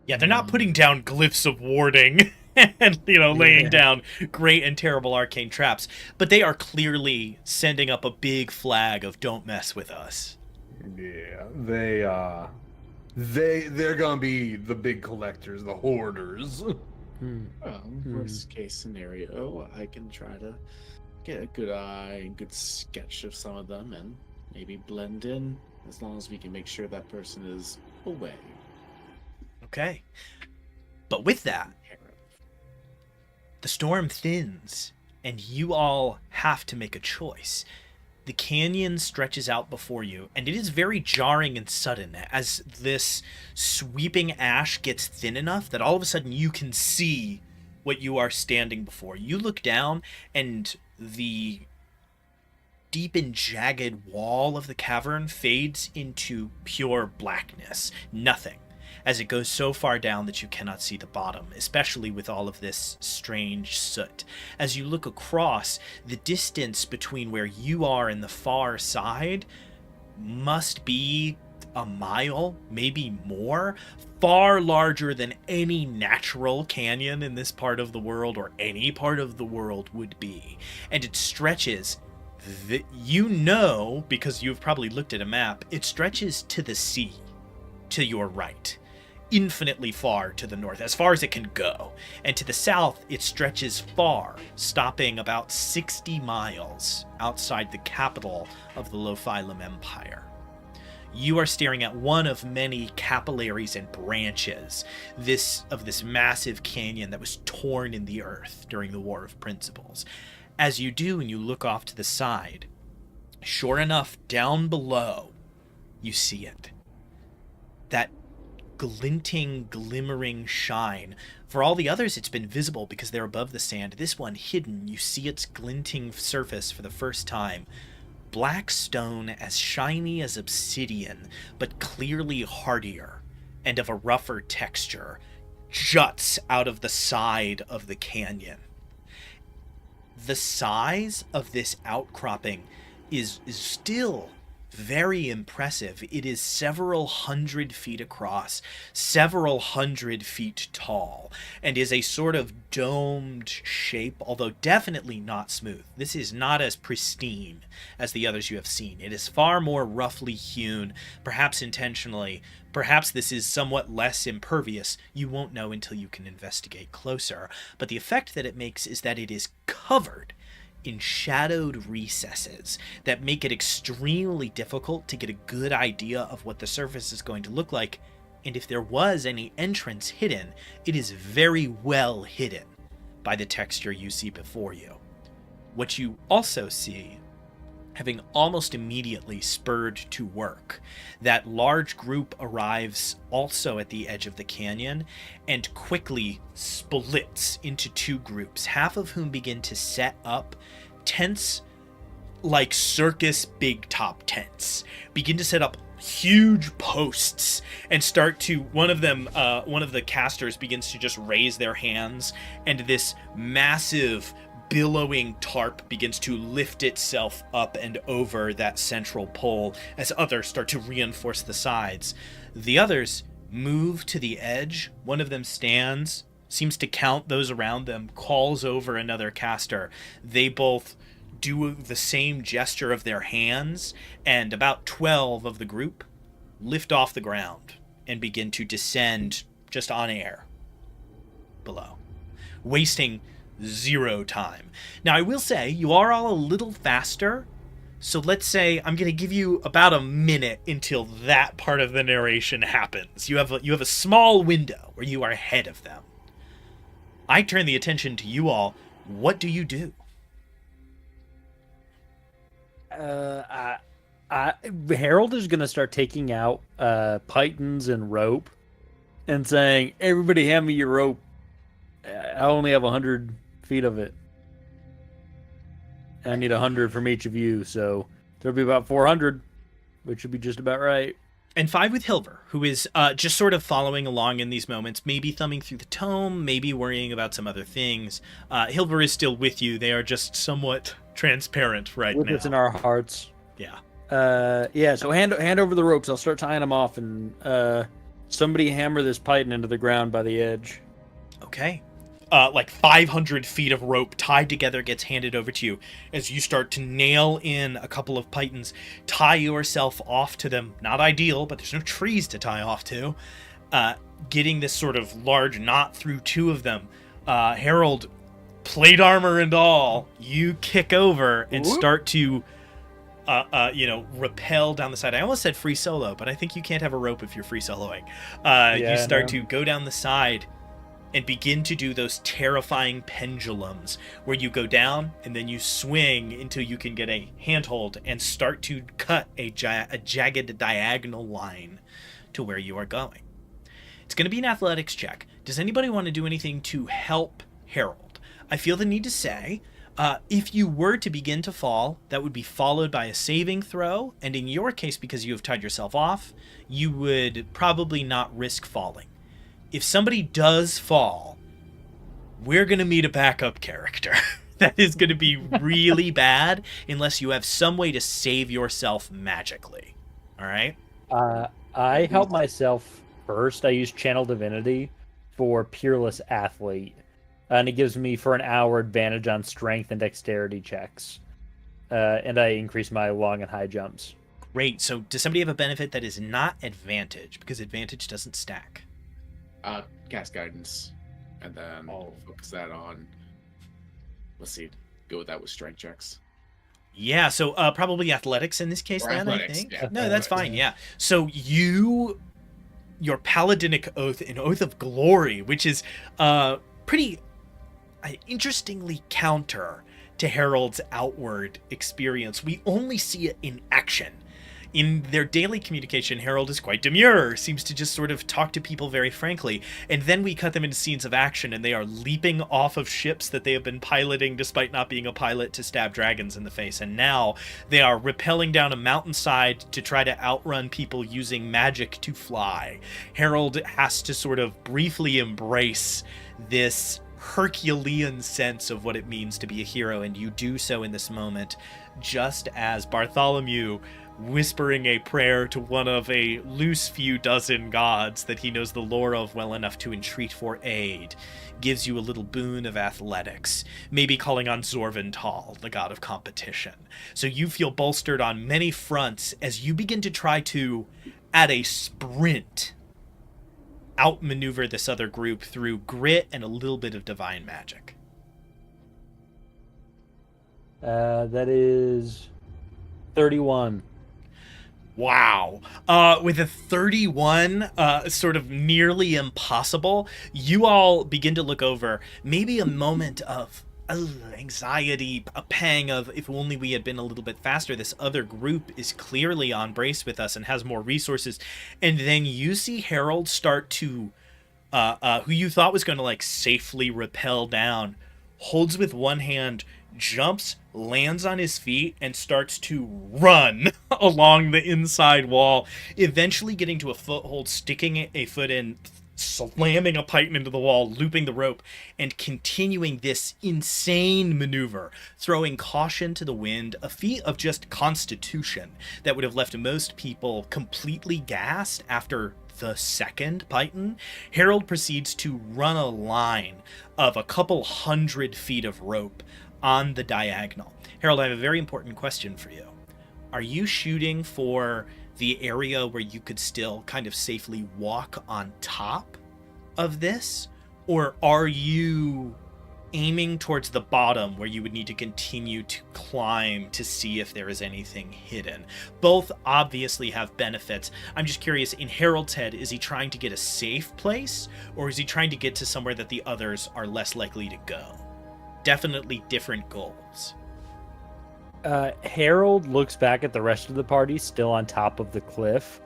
Yeah, they're not putting down glyphs of warding and, laying down great and terrible arcane traps, but they are clearly sending up a big flag of don't mess with us. Yeah, they're gonna be the big collectors, the hoarders. Well, worst case scenario, I can try to get a good eye and good sketch of some of them and maybe blend in, as long as we can make sure that person is away. Okay. But with that, the storm thins, and you all have to make a choice. The canyon stretches out before you, and it is very jarring and sudden as this sweeping ash gets thin enough that all of a sudden you can see what you are standing before. You look down, and the deep and jagged wall of the cavern fades into pure blackness. Nothing. As it goes so far down that you cannot see the bottom, especially with all of this strange soot. As you look across, the distance between where you are and the far side must be a mile, maybe more, far larger than any natural canyon in this part of the world or any part of the world would be. And it stretches, because you've probably looked at a map, it stretches to the sea, to your right. Infinitely far to the north, as far as it can go. And to the south, it stretches far, stopping about 60 miles outside the capital of the Lophilam Empire. You are staring at one of many capillaries and branches of this massive canyon that was torn in the earth during the War of Principles. As you do, and you look off to the side, sure enough, down below, you see it. That glinting, glimmering shine. For all the others, it's been visible because they're above the sand. This one, hidden, you see its glinting surface for the first time. Black stone as shiny as obsidian, but clearly hardier and of a rougher texture, juts out of the side of the canyon. The size of this outcropping is still very impressive. It is several hundred feet across, several hundred feet tall, and is a sort of domed shape, although definitely not smooth. This is not as pristine as the others you have seen. It is far more roughly hewn, perhaps intentionally. Perhaps this is somewhat less impervious. You won't know until you can investigate closer. But the effect that it makes is that it is covered in shadowed recesses that make it extremely difficult to get a good idea of what the surface is going to look like, and if there was any entrance hidden, it is very well hidden by the texture you see before you. What you also see, having almost immediately spurred to work, that large group arrives also at the edge of the canyon and quickly splits into two groups, half of whom begin to set up tents like circus big top tents, begin to set up huge posts and start to, one of the casters begins to just raise their hands, and this massive billowing tarp begins to lift itself up and over that central pole as others start to reinforce the sides. The others move to the edge. One of them stands, seems to count those around them, calls over another caster. They both do the same gesture of their hands, and about 12 of the group lift off the ground and begin to descend just on air below, wasting zero time. Now, I will say, you are all a little faster So let's say I'm going to give you about a minute until that part of the narration happens. You have a small window where you are ahead of them. I turn the attention to you all. What do you do? Harold is gonna start taking out pythons and rope, and saying, "Everybody, hand me your rope. I only have 100 feet of it. I need 100 from each of you, so there'll be about 400, which should be just about right." And 5 with Hilver, who is just sort of following along in these moments, maybe thumbing through the tome, maybe worrying about some other things. Hilver is still with you. They are just somewhat transparent right With now. us in our hearts. Yeah. Yeah. So hand over the ropes. I'll start tying them off, and somebody hammer this python into the ground by the edge. Okay. Like 500 feet of rope tied together gets handed over to you as you start to nail in a couple of pythons, tie yourself off to them. Not ideal, but there's no trees to tie off to. Getting this sort of large knot through 2 of them. Harold, plate armor and all, you kick over and start to rappel down the side. I almost said free solo, but I think you can't have a rope if you're free soloing. You start to go down the side and begin to do those terrifying pendulums where you go down and then you swing until you can get a handhold and start to cut a jagged diagonal line to where you are going. It's going to be an athletics check. Does anybody want to do anything to help Harold? I feel the need to say, if you were to begin to fall, that would be followed by a saving throw, and in your case, because you have tied yourself off, you would probably not risk falling. If somebody does fall, we're going to meet a backup character. That is going to be really bad unless you have some way to save yourself magically. All right? I help myself first. I use Channel Divinity for Peerless Athlete. And it gives me for an hour advantage on strength and dexterity checks. And I increase my long and high jumps. Great. So does somebody have a benefit that is not advantage? Because advantage doesn't stack. Cast guidance, and then focus that on. Let's see, go with that with strength checks. Yeah, so probably athletics in this case. Or then athletics, I think. yeah. No, that's fine. Yeah. So your paladinic oath, an oath of glory, which is pretty interestingly counter to Harold's outward experience. We only see it in action. In their daily communication, Harold is quite demure, seems to just sort of talk to people very frankly, and then we cut them into scenes of action, and they are leaping off of ships that they have been piloting despite not being a pilot to stab dragons in the face, and now they are rappelling down a mountainside to try to outrun people using magic to fly. Harold has to sort of briefly embrace this Herculean sense of what it means to be a hero, and you do so in this moment, just as Bartholomew, whispering a prayer to one of a loose few dozen gods that he knows the lore of well enough to entreat for aid, gives you a little boon of athletics, maybe calling on Zorvental, the god of competition. So you feel bolstered on many fronts as you begin to try to, at a sprint, outmaneuver this other group through grit and a little bit of divine magic. That is 31. Wow. With a 31, sort of nearly impossible, you all begin to look over, maybe a moment of anxiety, a pang of, if only we had been a little bit faster. This other group is clearly on brace with us and has more resources. And then you see Harold start to, who you thought was going to like safely rappel down, holds with one hand, jumps, lands on his feet, and starts to run along the inside wall, eventually getting to a foothold, sticking a foot in, slamming a python into the wall, looping the rope, and continuing this insane maneuver, throwing caution to the wind, a feat of just constitution that would have left most people completely gassed after the second python. Harold proceeds to run a line of a couple 100 feet of rope on the diagonal. Harold, I have a very important question for you. Are you shooting for the area where you could still kind of safely walk on top of this? Or are you aiming towards the bottom where you would need to continue to climb to see if there is anything hidden. Both obviously have benefits. I'm just curious, in Harold's head, is he trying to get a safe place, or is he trying to get to somewhere that the others are less likely to go? Definitely different goals. Harold looks back at the rest of the party still on top of the cliff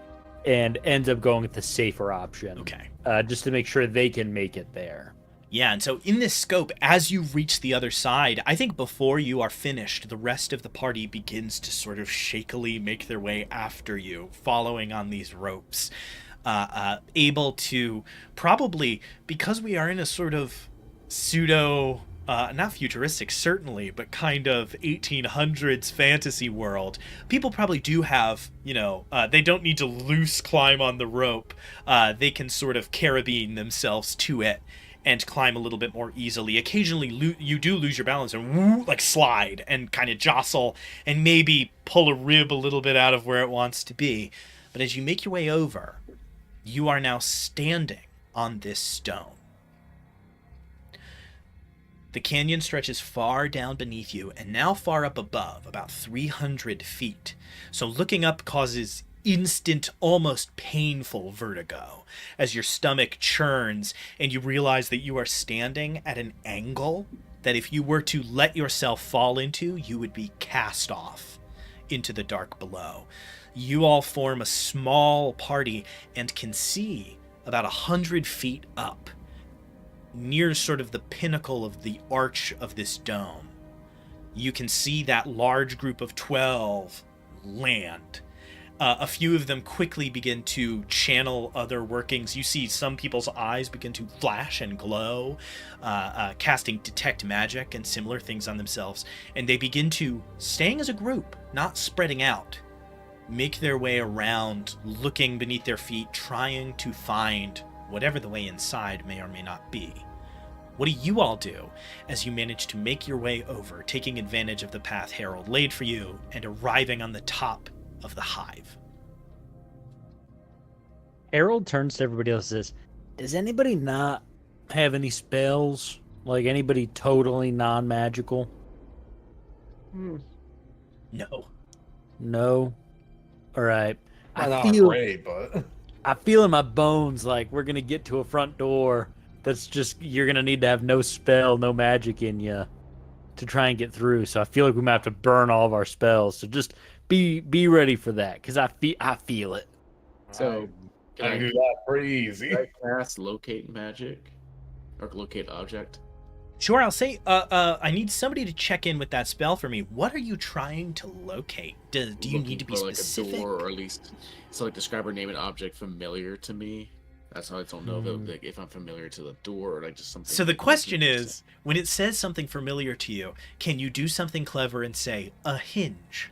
and ends up going with the safer option. Okay. Just to make sure they can make it there. Yeah, and so in this scope, as you reach the other side, I think before you are finished, the rest of the party begins to sort of shakily make their way after you, following on these ropes. Able to probably, because we are in a sort of pseudo... not futuristic, certainly, but kind of 1800s fantasy world. People probably do have, they don't need to loose climb on the rope. They can sort of carabine themselves to it and climb a little bit more easily. Occasionally, you do lose your balance and slide and kind of jostle and maybe pull a rib a little bit out of where it wants to be. But as you make your way over, you are now standing on this stone. The canyon stretches far down beneath you and now far up above, about 300 feet. So looking up causes instant, almost painful vertigo as your stomach churns and you realize that you are standing at an angle that if you were to let yourself fall into, you would be cast off into the dark below. You all form a small party and can see about 100 feet up, near sort of the pinnacle of the arch of this dome. You can see that large group of 12 land. A few of them quickly begin to channel other workings. You see some people's eyes begin to flash and glow, casting detect magic and similar things on themselves. And they begin to, staying as a group, not spreading out, make their way around, looking beneath their feet, trying to find whatever the way inside may or may not be. What do you all do as you manage to make your way over, taking advantage of the path Harold laid for you, and arriving on the top of the hive? Harold turns to everybody else and says, does anybody not have any spells? Like anybody totally non-magical? No. No? Alright. I'm not afraid, but... I feel in my bones like we're going to get to a front door that's just, you're going to need to have no spell, no magic in you to try and get through. So I feel like we might have to burn all of our spells. So just be ready for that, because I feel it. So, I do that pretty easy. Can I cast locate magic? Or locate object? Sure, I'll say, I need somebody to check in with that spell for me. What are you trying to locate? Do you need to be specific? Like a door, or at least, so like describe or name an object familiar to me. That's how I don't know if I'm familiar to the door or like just something. So the question is, when it says something familiar to you, can you do something clever and say, a hinge?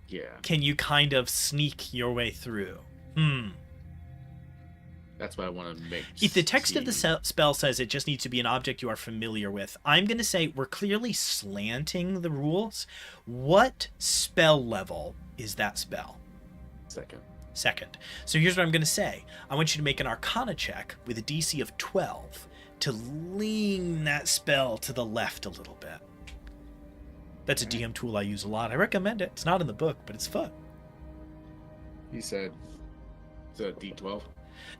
Yeah. Can you kind of sneak your way through? That's what I want to make. If the text of the spell says it just needs to be an object you are familiar with, I'm going to say we're clearly slanting the rules. What spell level is that spell? Second. So here's what I'm going to say. I want you to make an Arcana check with a DC of 12 to lean that spell to the left a little bit. That's a DM tool I use a lot. I recommend it. It's not in the book, but it's fun. You said it's a D12?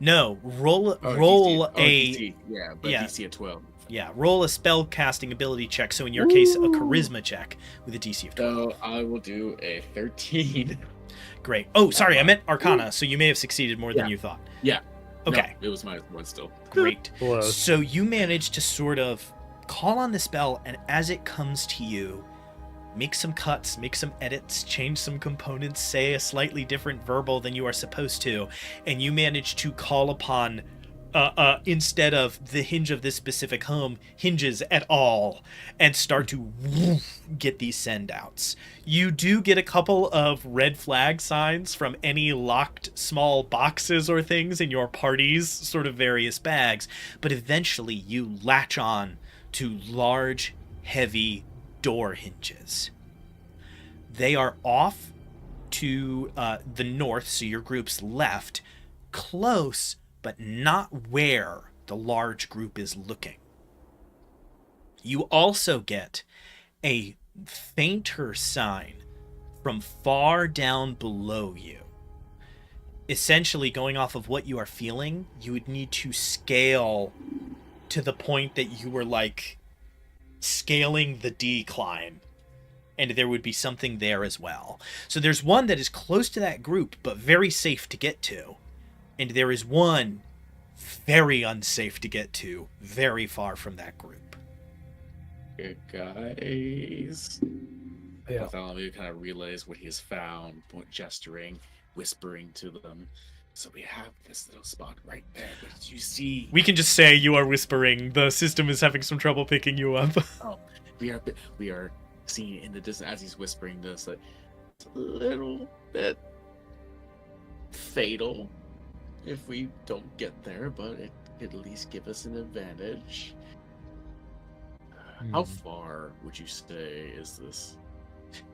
No, roll DC. a DC. Yeah, but DC of 12. Yeah, roll a spell casting ability check. So in your case, a charisma check with a DC of 12. So I will do a 13. Great. Oh, sorry, I meant Arcana, so you may have succeeded more than you thought. Yeah. Okay. No, it was -1 still. Great. Close. So you manage to sort of call on the spell, and as it comes to you, make some cuts, make some edits, change some components, say a slightly different verbal than you are supposed to, and you manage to call upon, instead of the hinge of this specific home, hinges at all, and start to get these send-outs. You do get a couple of red flag signs from any locked small boxes or things in your party's sort of various bags, but eventually you latch on to large, heavy door hinges. They are off to the north, so your group's left, close, but not where the large group is looking. You also get a fainter sign from far down below you. Essentially, going off of what you are feeling, you would need to scale to the point that you were like scaling the decline, and there would be something there as well. So there's one that is close to that group but very safe to get to, and there is one very unsafe to get to, very far from that group. Good guys. Yeah. Bartholomew kind of relays what he has found, gesturing, whispering to them. So we have this little spot right there. What did you see? We can just say you are whispering. The system is having some trouble picking you up. Oh, we are seeing in the distance as he's whispering this. Like, it's a little bit fatal if we don't get there, but it could at least give us an advantage. How far would you say is this?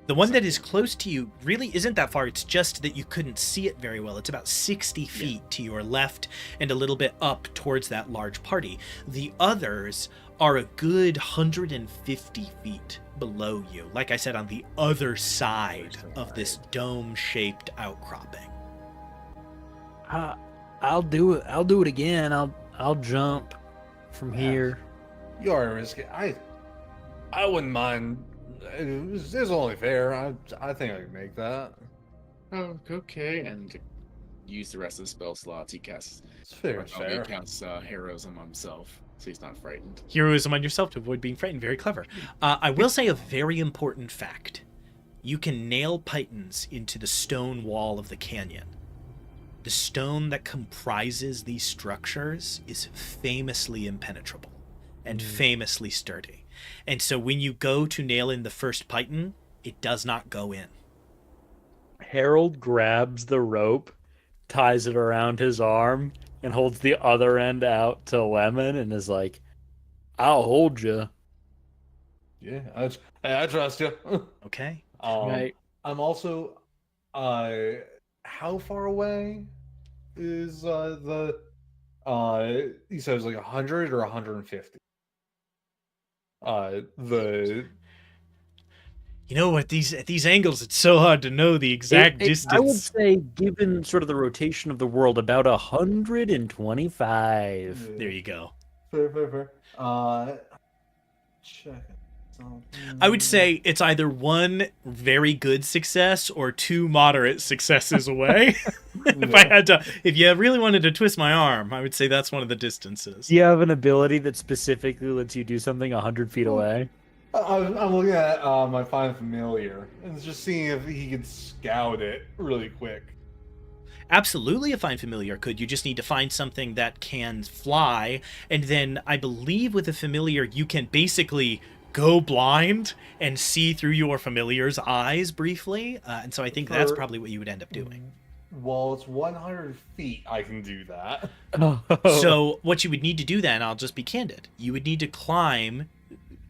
The one that is close to you really isn't that far. It's just that you couldn't see it very well. It's about 60 feet to your left and a little bit up towards that large party. The others are a good 150 feet below you. Like I said, on the other side of this dome-shaped outcropping. I'll do it. I'll do it again. I'll jump from here. You are risky. I wouldn't mind. It's only fair. I think I can make that. Oh, okay. And use the rest of the spell slots. He casts. It's fair. He casts heroism on himself, so he's not frightened. Heroism on yourself to avoid being frightened. Very clever. I will say a very important fact. You can nail pythons into the stone wall of the canyon. The stone that comprises these structures is famously impenetrable and famously sturdy. And so when you go to nail in the first python, it does not go in. Harold grabs the rope, ties it around his arm, and holds the other end out to Lemon and is like, I'll hold you. Yeah, I trust you. Okay. Right. I'm also. How far away is the? You said it was like 100 or 150. You know, at these angles, it's so hard to know the exact distance. I would say, given sort of the rotation of the world, about 125. There you go. Fair. Check it. I would say it's either one very good success or two moderate successes away. If you really wanted to twist my arm, I would say that's one of the distances. Do you have an ability that specifically lets you do something 100 feet away? I'm looking at my Find Familiar and just seeing if he could scout it really quick. Absolutely, a Find Familiar could. You just need to find something that can fly, and then I believe with a Familiar you can basically go blind and see through your familiar's eyes briefly, and so I think that's probably what you would end up doing. Well, it's 100 feet. I can do that. So what you would need to do then, I'll just be candid, you would need to climb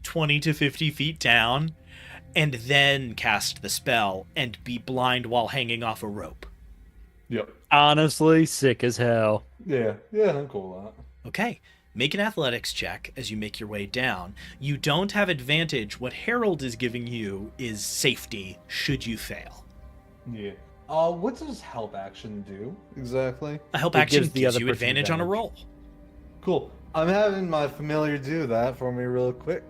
20 to 50 feet down and then cast the spell and be blind while hanging off a rope. Yep. Honestly, sick as hell. Yeah, I'm cool with that. Okay. Make an athletics check as you make your way down. You don't have advantage. What Harold is giving you is safety should you fail. Yeah. What does help action do exactly? A help It action gives the gives other you person advantage on a advantage. roll. Cool. I'm having my familiar do that for me real quick.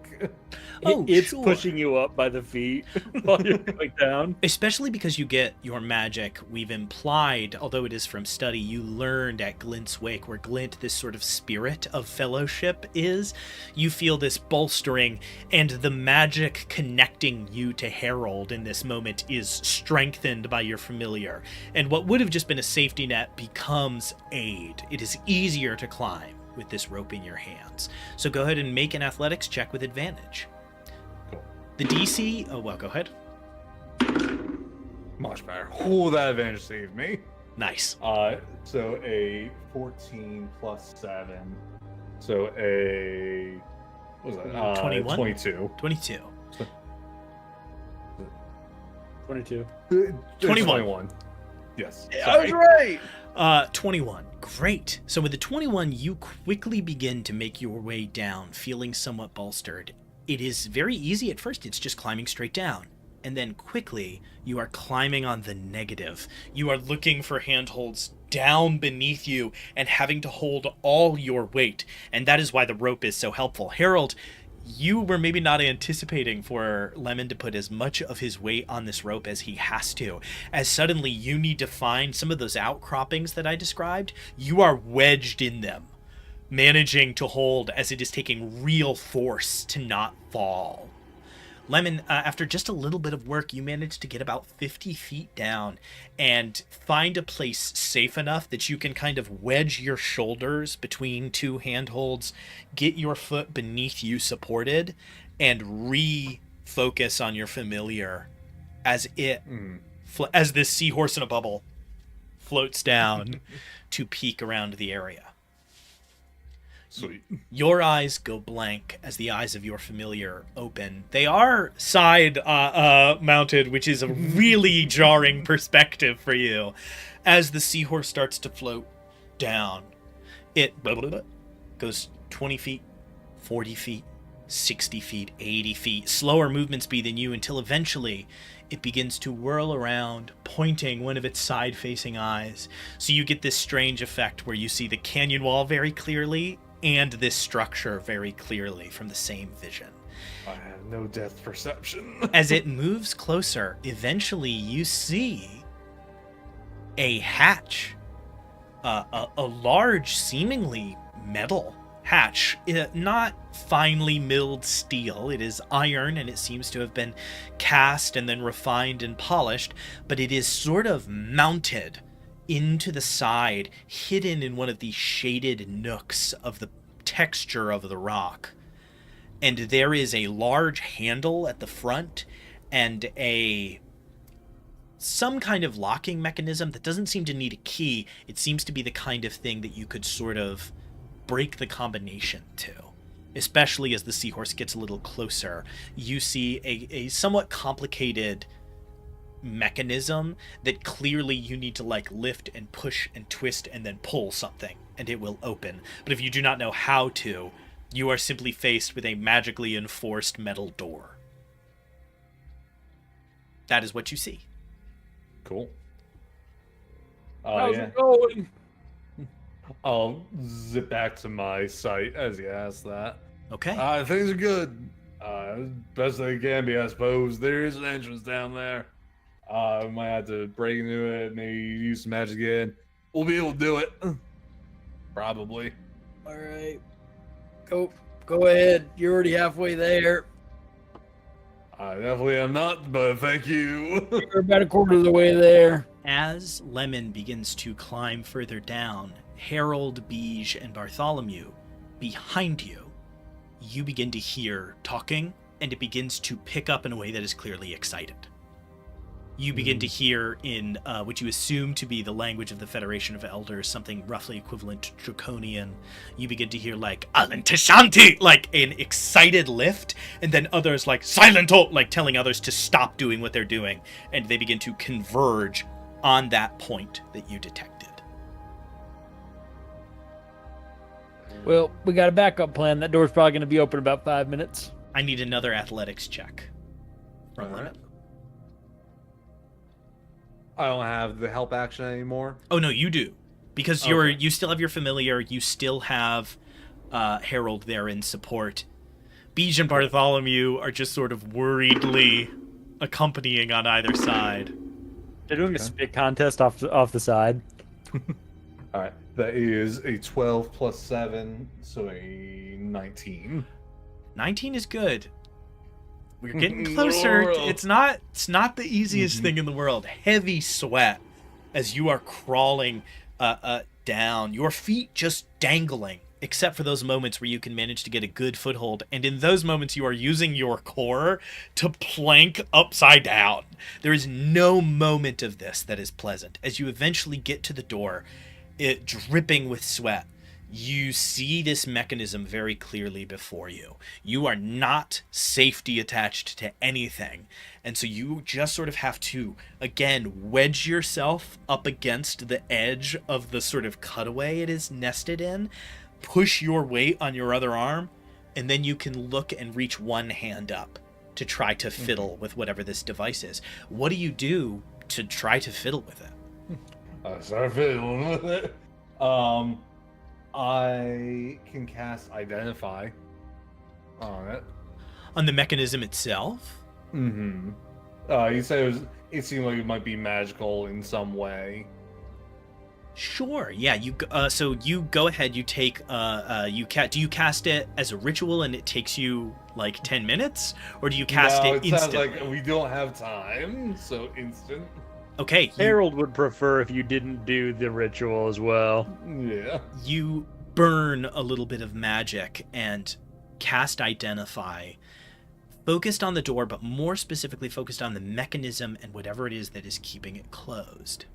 Oh, It's sure. pushing you up by the feet while you're going down. Especially because you get your magic, we've implied, although it is from study, you learned at Glint's Wake, where Glint, this sort of spirit of fellowship is. You feel this bolstering, and the magic connecting you to Harold in this moment is strengthened by your familiar. And what would have just been a safety net becomes aid. It is easier to climb with this rope in your hands. So go ahead and make an athletics check with advantage. Cool. The DC... Oh, well, go ahead. Much better. Oh, that advantage saved me. Nice. So a 14 plus 7. So a... What was that? 21? 22. 22. 22. 21. Yes. I was right! 21. Great. So with the 21, you quickly begin to make your way down, feeling somewhat bolstered. It is very easy at first. It's just climbing straight down. And then quickly, you are climbing on the negative. You are looking for handholds down beneath you and having to hold all your weight. And that is why the rope is so helpful. Harold, you were maybe not anticipating for Lemon to put as much of his weight on this rope as he has to. As suddenly you need to find some of those outcroppings that I described, you are wedged in them, managing to hold as it is taking real force to not fall. Lemon, after just a little bit of work, you managed to get about 50 feet down and find a place safe enough that you can kind of wedge your shoulders between two handholds, get your foot beneath you supported, and refocus on your familiar as as this seahorse in a bubble floats down to peek around the area. Sweet. Your eyes go blank as the eyes of your familiar open. They are side mounted, which is a really jarring perspective for you. As the seahorse starts to float down, it goes 20 feet, 40 feet, 60 feet, 80 feet, slower movement speed than you, until eventually it begins to whirl around, pointing one of its side-facing eyes. So you get this strange effect where you see the canyon wall very clearly and this structure very clearly from the same vision. I have no depth perception. As it moves closer, eventually you see a hatch, a large, seemingly metal hatch, not finely milled steel. It is iron, and it seems to have been cast and then refined and polished, but it is sort of mounted into the side, hidden in one of these shaded nooks of the texture of the rock. And there is a large handle at the front and some kind of locking mechanism that doesn't seem to need a key. It seems to be the kind of thing that you could sort of break the combination to. Especially as the seahorse gets a little closer, you see a somewhat complicated mechanism that clearly you need to like lift and push and twist and then pull something and it will open. But if you do not know how to, you are simply faced with a magically enforced metal door. That is what you see. Cool. How's Yeah. it going? I'll zip back to my site as you asked that. Okay. Things are good. Best they can be, I suppose. There is an entrance down there. Might have to break into it, maybe use some magic again. We'll be able to do it. Probably. All right. Go ahead. You're already halfway there. I definitely am not, but thank you. You're about a quarter of the way there. As Lemon begins to climb further down, Harold, Beige, and Bartholomew, behind you, you begin to hear talking, and it begins to pick up in a way that is clearly excited. You begin to hear in what you assume to be the language of the Federation of Elders, something roughly equivalent to Draconian. You begin to hear like Alan Tashanti, like an excited lift, and then others like Silento, like telling others to stop doing what they're doing, and they begin to converge on that point that you detected. Well, we got a backup plan. That door's probably going to be open in about 5 minutes. I need another athletics check from All right. Lemon. I don't have the help action anymore. Oh no, you do, because you still have your familiar. You still have Harold there in support. Beige and Bartholomew are just sort of worriedly accompanying on either side. They're doing a spit contest off the side. All right, that is a 12 plus 7, so a 19. 19 is good. We're getting closer. It's not the easiest thing in the world. Heavy sweat as you are crawling down. Your feet just dangling, except for those moments where you can manage to get a good foothold. And in those moments, you are using your core to plank upside down. There is no moment of this that is pleasant. As you eventually get to the door, it dripping with sweat, you see this mechanism very clearly before you. You are not safety attached to anything. And so you just sort of have to, again, wedge yourself up against the edge of the sort of cutaway it is nested in, push your weight on your other arm, and then you can look and reach one hand up to try to fiddle with whatever this device is. What do you do to try to fiddle with it? I start fiddling with it. I can cast Identify on it. On the mechanism itself? Mm-hmm. You said it seemed like it might be magical in some way. Sure. Yeah. So you go ahead. You take. Do you cast it as a ritual and it takes you like 10 minutes, or do you cast it instantly? Sounds like we don't have time, so instant. Okay. Harold would prefer if you didn't do the ritual as well. Yeah. You burn a little bit of magic and cast Identify, focused on the door, but more specifically focused on the mechanism and whatever it is that is keeping it closed.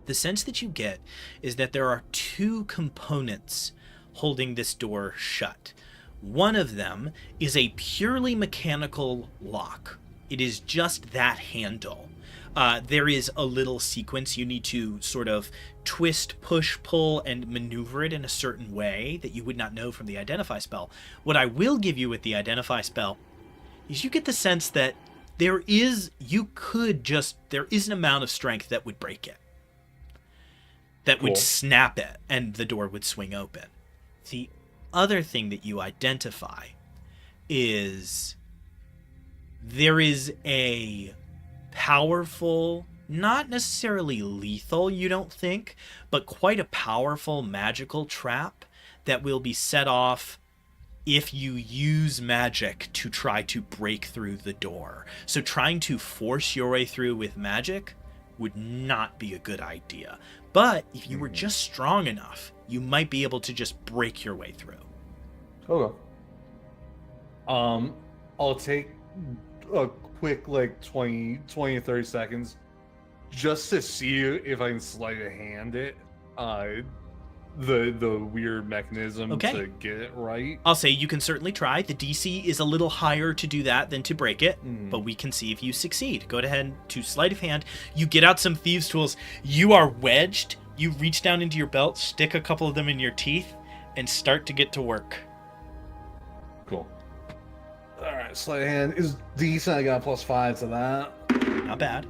The sense that you get is that there are two components holding this door shut. One of them is a purely mechanical lock. It is just that handle. There is a little sequence you need to sort of twist, push, pull, and maneuver it in a certain way that you would not know from the Identify spell. What I will give you with the Identify spell is you get the sense that there is an amount of strength that would break it. That would snap it, and the door would swing open. The other thing that you identify is there is a powerful, not necessarily lethal, you don't think, but quite a powerful magical trap that will be set off if you use magic to try to break through the door. So trying to force your way through with magic would not be a good idea. But if you were just strong enough, you might be able to just break your way through. Okay. I'll take a quick 20 or 30 seconds just to see if I can sleight of hand it. The weird mechanism to get it right. I'll say you can certainly try. The DC is a little higher to do that than to break it, but we can see if you succeed. Go ahead to sleight of hand. You get out some thieves' tools. You are wedged. You reach down into your belt, stick a couple of them in your teeth, and start to get to work. Cool. Alright, sleight of hand is decent. I got a +5 to that. Not bad.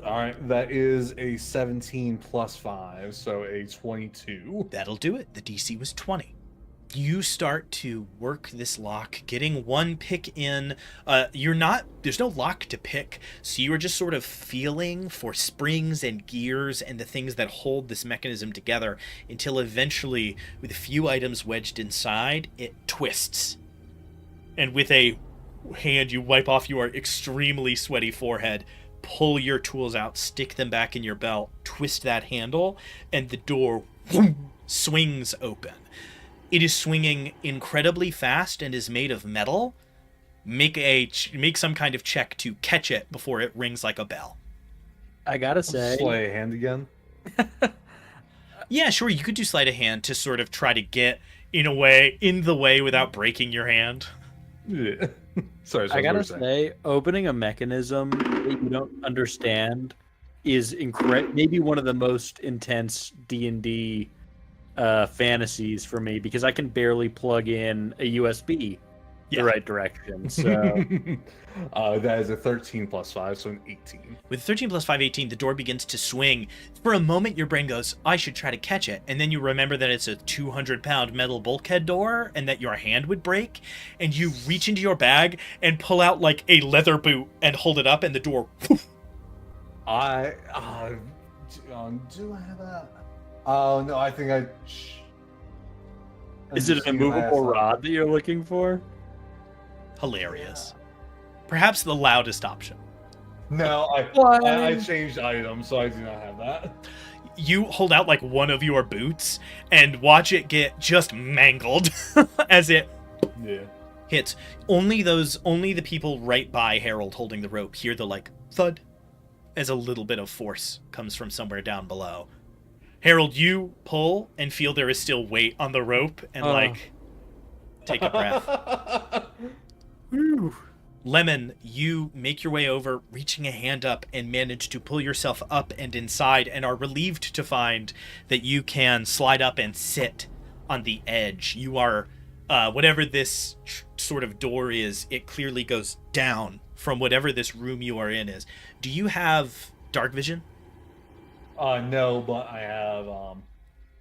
Alright, that is a 17 + 5, so a 22. That'll do it. The DC was 20. You start to work this lock, getting one pick in. There's no lock to pick, so you are just sort of feeling for springs and gears and the things that hold this mechanism together until eventually, with a few items wedged inside, it twists. And with a hand you wipe off your extremely sweaty forehead, pull your tools out, stick them back in your belt, twist that handle, and the door swings open. It is swinging incredibly fast and is made of metal. Make some kind of check to catch it before it rings like a bell. I gotta say, Sleight of hand again. Yeah, sure. You could do sleight of hand to sort of try to get in the way without breaking your hand. Yeah. Sorry. I gotta say, opening a mechanism that you don't understand is maybe one of the most intense D&D fantasies for me, because I can barely plug in a USB the right direction. So that is a 13 + 5, so an 18. With 13 + 5, 18, the door begins to swing. For a moment, your brain goes, I should try to catch it. And then you remember that it's a 200-pound metal bulkhead door and that your hand would break. And you reach into your bag and pull out like a leather boot and hold it up, and the door... Whoosh. Do I have that? Oh, no, I think is it an immovable rod that you're looking for? Hilarious. Perhaps the loudest option. No, I changed items, so I do not have that. You hold out like one of your boots and watch it get just mangled as it hits. Only the people right by Harold holding the rope hear the like thud as a little bit of force comes from somewhere down below. Harold, you pull and feel there is still weight on the rope and take a breath. Woo. Lemon, you make your way over, reaching a hand up, and manage to pull yourself up and inside, and are relieved to find that you can slide up and sit on the edge. You are whatever this sort of door is, it clearly goes down from whatever this room you are in is. Do you have dark vision? No, but I have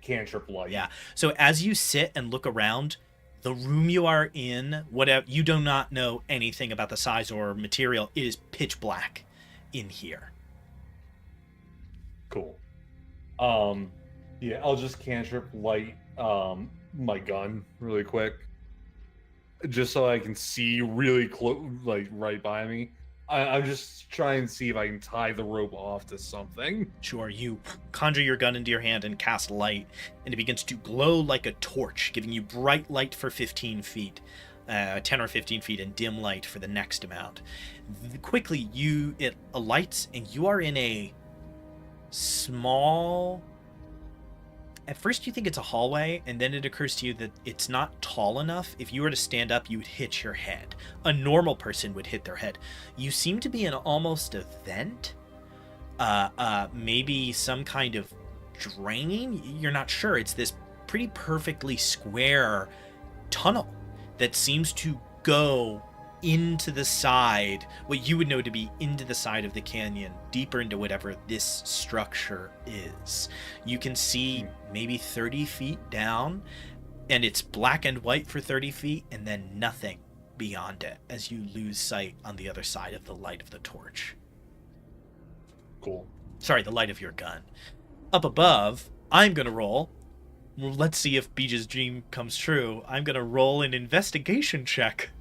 cantrip light. Yeah. So as you sit and look around, the room you are in, whatever, you do not know anything about the size or material. It is pitch black in here. Cool. Yeah, I'll just cantrip light my gun really quick, just so I can see really close, like right by me. I'm just trying to see if I can tie the rope off to something. Sure, you conjure your gun into your hand and cast light, and it begins to glow like a torch, giving you bright light for 15 feet, 10 or 15 feet, and dim light for the next amount. Quickly, it lights, and you are in a small... At first you think it's a hallway, and then it occurs to you that it's not tall enough. If you were to stand up, you would hit your head. A normal person would hit their head. You seem to be in almost a vent. Maybe some kind of drain? You're not sure. It's this pretty perfectly square tunnel that seems to go into the side, what you would know to be into the side of the canyon, deeper into whatever this structure is. You can see maybe 30 feet down, and it's black and white for 30 feet, and then nothing beyond it as you lose sight on the other side of the light of the torch. Cool. Sorry, the light of your gun. Up above, I'm gonna roll. Well, let's see if Beej's dream comes true. I'm gonna roll an investigation check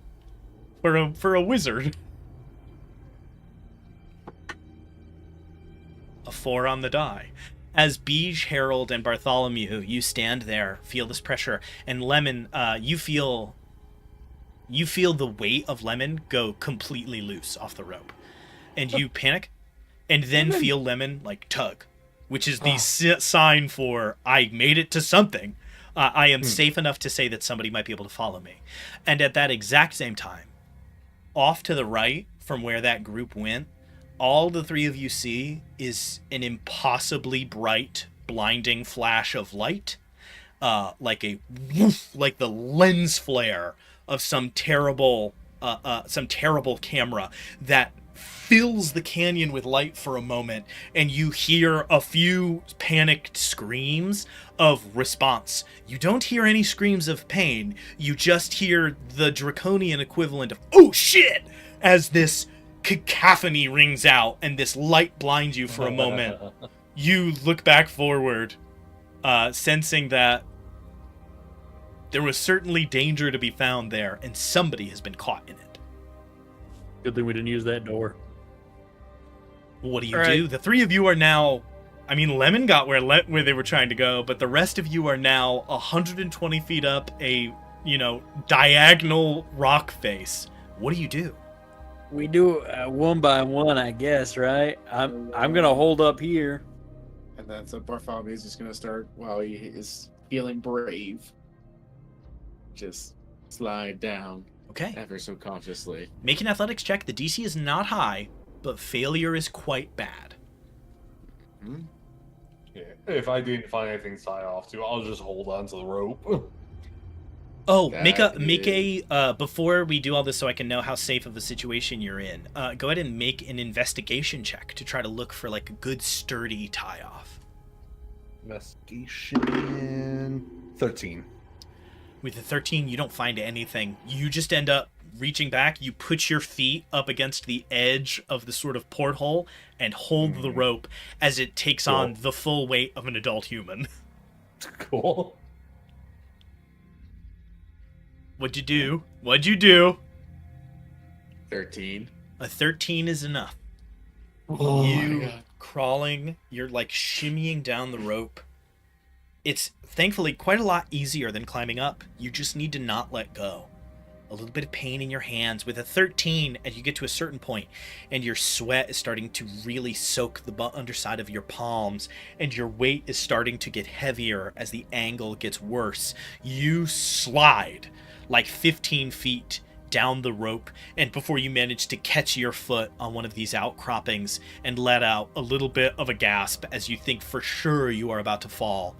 for a wizard. A 4 on the die. As Beej, Harold, and Bartholomew, you stand there, feel this pressure, and Lemon, you feel the weight of Lemon go completely loose off the rope, and you panic, and then feel Lemon like tug, which is the sign for I made it to something. I am safe enough to say that somebody might be able to follow me. And at that exact same time, off to the right from where that group went, all the three of you see is an impossibly bright, blinding flash of light, like a woof, like the lens flare of some terrible camera that fills the canyon with light for a moment, and you hear a few panicked screams of response. You don't hear any screams of pain. You just hear the draconian equivalent of, "Oh shit!" as this cacophony rings out, and this light blinds you for a moment. You look back forward, sensing that there was certainly danger to be found there, and somebody has been caught in it. Good thing we didn't use that door. What do you do? The three of you are now... I mean, Lemon got where they were trying to go, but the rest of you are now 120 feet up a, diagonal rock face. What do you do? We do one by one, I guess, right? I'm gonna hold up here. And then so Bartholomew is just gonna start while he is feeling brave. Just slide down. Okay. Ever so cautiously. Make an athletics check. The DC is not high, but failure is quite bad. Hmm? Yeah, if I didn't find anything to tie off to, I'll just hold on to the rope. Oh, make a before we do all this, so I can know how safe of a situation you're in. Go ahead and make an investigation check to try to look for like a good sturdy tie off. Investigation 13. With the 13, you don't find anything. You just end up reaching back. You put your feet up against the edge of the sort of porthole and hold the rope as it takes on the full weight of an adult human. Cool. What'd you do? What'd you do? 13. A 13 is enough. Oh You my God. crawling, you're like shimmying down the rope. It's thankfully quite a lot easier than climbing up. You just need to not let go. A little bit of pain in your hands. With a 13, as you get to a certain point, and your sweat is starting to really soak the underside of your palms, and your weight is starting to get heavier as the angle gets worse, you slide like 15 feet down the rope, and before you manage to catch your foot on one of these outcroppings and let out a little bit of a gasp as you think for sure you are about to fall,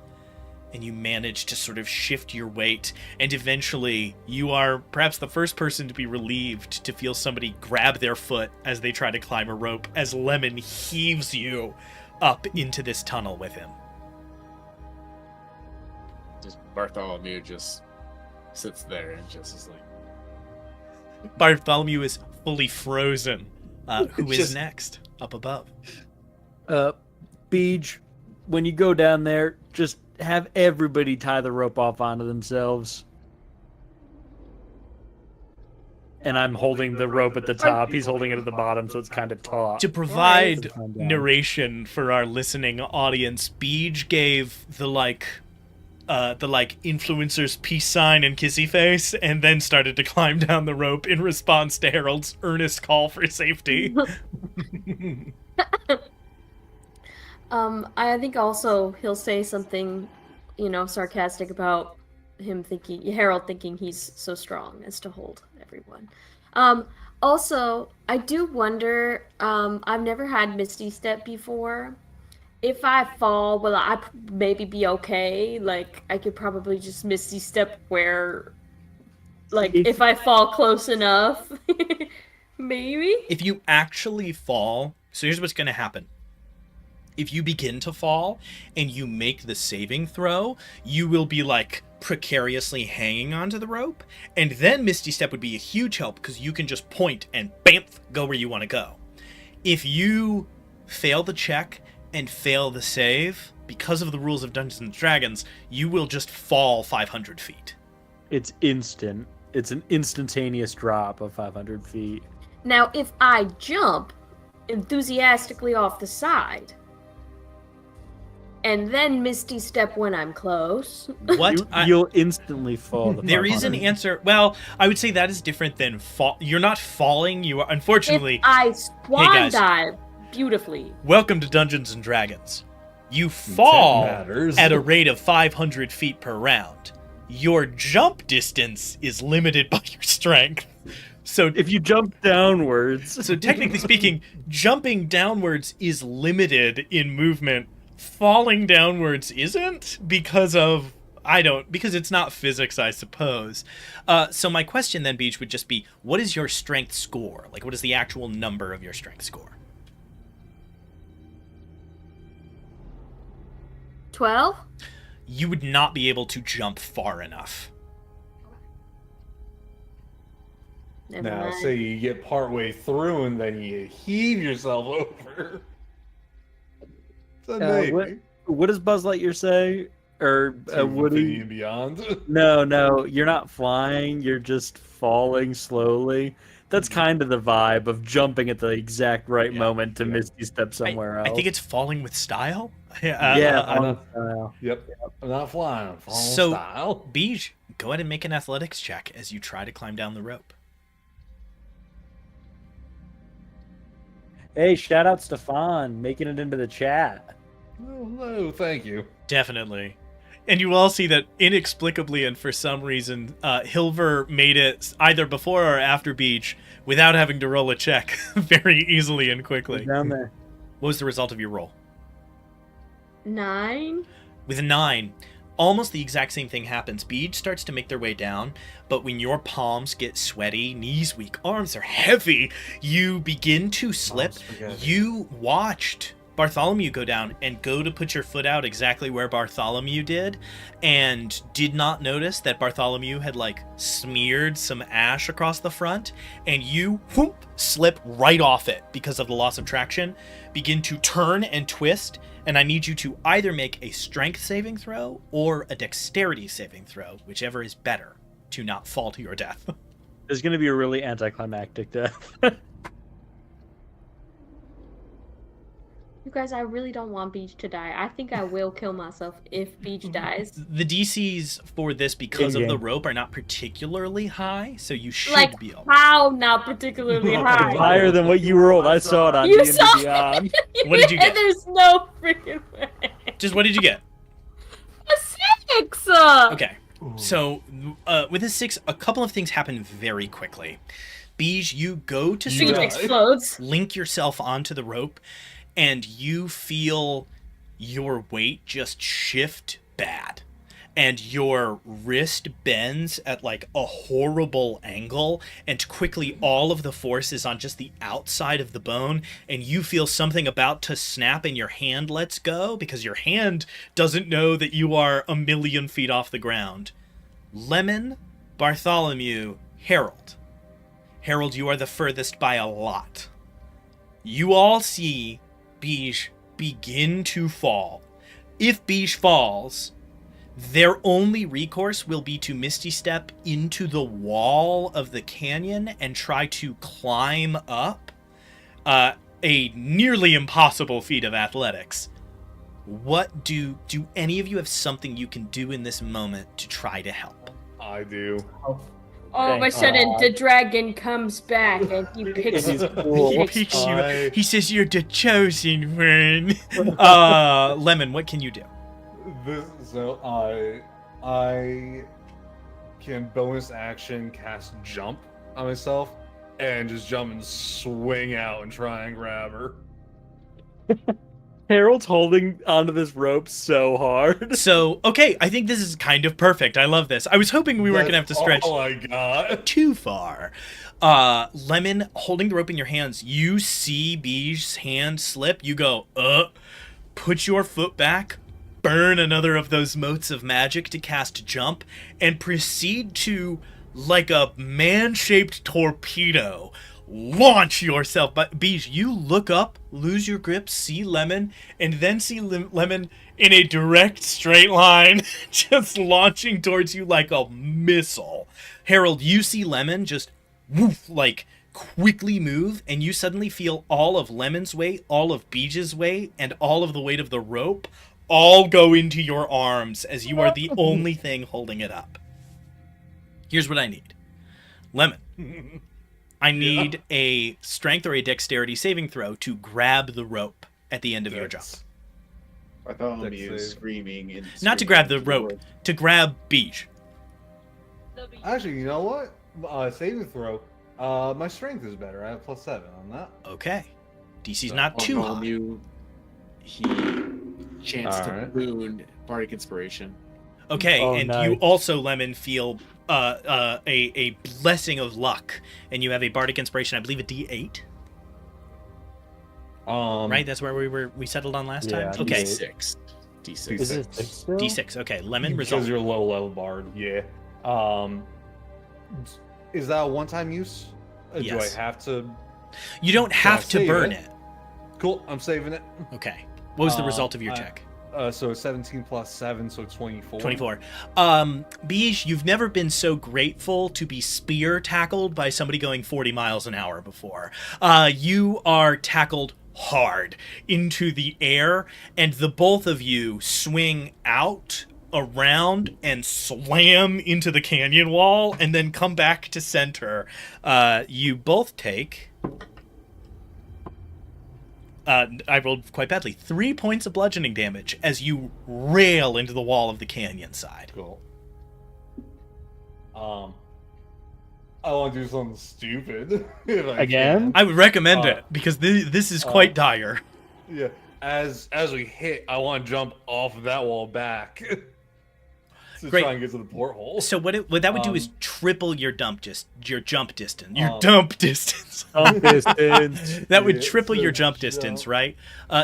and you manage to sort of shift your weight, and eventually you are perhaps the first person to be relieved to feel somebody grab their foot as they try to climb a rope as Lemon heaves you up into this tunnel with him. Just Bartholomew just sits there and just is like, Bartholomew is fully frozen. Who is Just- next? Up above. Beej, when you go down there, just have everybody tie the rope off onto themselves. And I'm holding the rope at the top. He's holding it at the bottom, so it's kind of taut. To provide Right. Calm down. narration for our listening audience, Beej gave the influencer's peace sign and kissy face, and then started to climb down the rope in response to Harold's earnest call for safety. I think also he'll say something, sarcastic about Harold thinking he's so strong as to hold everyone. Also, I do wonder, I've never had Misty Step before. If I fall, will I maybe be okay? Like, I could probably just Misty Step where, like, if I fall close enough, maybe? If you actually fall, so here's what's going to happen. If you begin to fall and you make the saving throw, you will be like precariously hanging onto the rope, and then Misty Step would be a huge help because you can just point and bamf, go where you want to go. If you fail the check and fail the save, because of the rules of Dungeons and Dragons, you will just fall 500 feet. It's instant. It's an instantaneous drop of 500 feet. Now, if I jump enthusiastically off the side, and then Misty Step when I'm close. What? You'll instantly fall. There is an answer. Well, I would say that is different than fall. You're not falling. You are, unfortunately. If I swan guys. dive beautifully. Welcome to Dungeons and Dragons. You fall matters. at a rate of 500 feet per round. Your jump distance is limited by your strength. So If you jump downwards. So technically speaking, jumping downwards is limited in movement. Falling downwards isn't because it's not physics, I suppose. So my question then, Beach, would just be, what is your strength score? Like, what is the actual number of your strength score? 12? You would not be able to jump far enough. Never Now, mind. say you get partway through and then you heave yourself over. So maybe. What does Buzz Lightyear say? Or To Woody? infinity and beyond. No, you're not flying. You're just falling slowly. That's kind of the vibe of jumping at the exact right Yeah, moment to Misty Step somewhere else. I think it's falling with style. yeah. I'm on not- style. Yep. I'm not flying. I'm falling So- style. Beej, go ahead and make an athletics check as you try to climb down the rope. Hey, shout out Stefan making it into the chat. Oh, no, thank you. Definitely. And you all see that inexplicably and for some reason, Hilver made it either before or after Beach without having to roll a check very easily and quickly. Down there. What was the result of your roll? 9? With a 9, almost the exact same thing happens. Beach starts to make their way down, but when your palms get sweaty, knees weak, arms are heavy, you begin to slip. You watched Bartholomew go down and go to put your foot out exactly where Bartholomew did, and did not notice that Bartholomew had like smeared some ash across the front, and you whoop, slip right off it because of the loss of traction, begin to turn and twist, and I need you to either make a strength saving throw or a dexterity saving throw, whichever is better, to not fall to your death. There's going to be a really anticlimactic death. You guys, I really don't want Beach to die. I think I will kill myself if Beach dies. The DCs for this, because of the In-game. rope, are not particularly high, so you should Like, be able. how not particularly high? Higher than what you rolled. I saw it on You D&D saw Beyond. What did you get? There's no freaking way. Just what did you get? A 6! Okay. So, with a 6, a couple of things happen very quickly. Beej, you go to Beach sort of die. explodes. link yourself onto the rope, and you feel your weight just shift bad. and your wrist bends at like a horrible angle, and quickly all of the force is on just the outside of the bone, and you feel something about to snap and your hand lets go because your hand doesn't know that you are a million feet off the ground. Lemon, Bartholomew, Harold. Harold, you are the furthest by a lot. You all see Beige begin to fall. If Beige falls, their only recourse will be to Misty Step into the wall of the canyon and try to climb up. A nearly impossible feat of athletics. What do any of you have something you can do in this moment to try to help? I do. All of a sudden, the dragon comes back and he picks He's you. cool. He picks you up. He says you're the chosen one. Lemon, what can you do? So I can bonus action cast jump on myself and just jump and swing out and try and grab her. Harold's holding onto this rope so hard. So, okay, I think this is kind of perfect. I love this. I was hoping we weren't going to have to stretch Oh my god. too far. Lemon, holding the rope in your hands, you see Beige's hand slip. You go, put your foot back, burn another of those motes of magic to cast jump, and proceed to, like a man-shaped torpedo, launch yourself. But Beige, you look up, lose your grip, see Lemon, and then see Lemon in a direct straight line, just launching towards you like a missile. Harold, you see Lemon just woof, like quickly move, and you suddenly feel all of Lemon's weight, all of Beige's weight, and all of the weight of the rope all go into your arms as you are the only thing holding it up. Here's what I need. Lemon, I need a strength or a dexterity saving throw to grab the rope at the end of your jump. Bartholomew Dex is save. screaming. Not to grab the rope, to grab Beige. Actually, you know what? Saving throw. My strength is better. I have +7 on that. Okay. DC's not too high. Bartholomew, he chants to Alright. boon Bardic Inspiration. Okay, Oh, and nice. you also, Lemon, feel a blessing of luck, and you have a bardic inspiration. I believe a D8, right? That's where we settled on last Yeah, time. Okay, D6. D6. Is it six still? D6. Okay, Lemon Because result. you're a low level bard. Yeah. Is that a one-time use? Do Yes. I have to? You don't have to save burn it? it. Cool. I'm saving it. Okay. What was the result of your I- check? So 17 + 7, so 24. 24. Beige, you've never been so grateful to be spear tackled by somebody going 40 miles an hour before. You are tackled hard into the air, and the both of you swing out, around, and slam into the canyon wall, and then come back to center. You both take... I rolled quite badly. 3 points of bludgeoning damage as you rail into the wall of the canyon side. Cool. I want to do something stupid. If I Again? can. I would recommend Uh, it because this is quite dire. Yeah. As we hit, I want to jump off of that wall back. To Great. try and get to the porthole. So what that would do is triple your jump distance. Your Um, dump distance. Distance. That would yeah, triple so your jump jump. distance, right?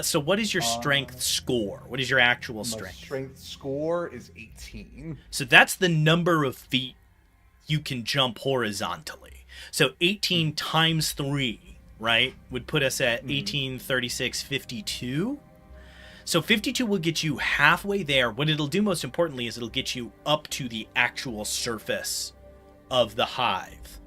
So what is your strength score? What is your actual My strength? strength score is 18. So that's the number of feet you can jump horizontally. So 18 times 3, right, would put us at 18, 36, 52. So 52 will get you halfway there. What it'll do most importantly is it'll get you up to the actual surface of the hive.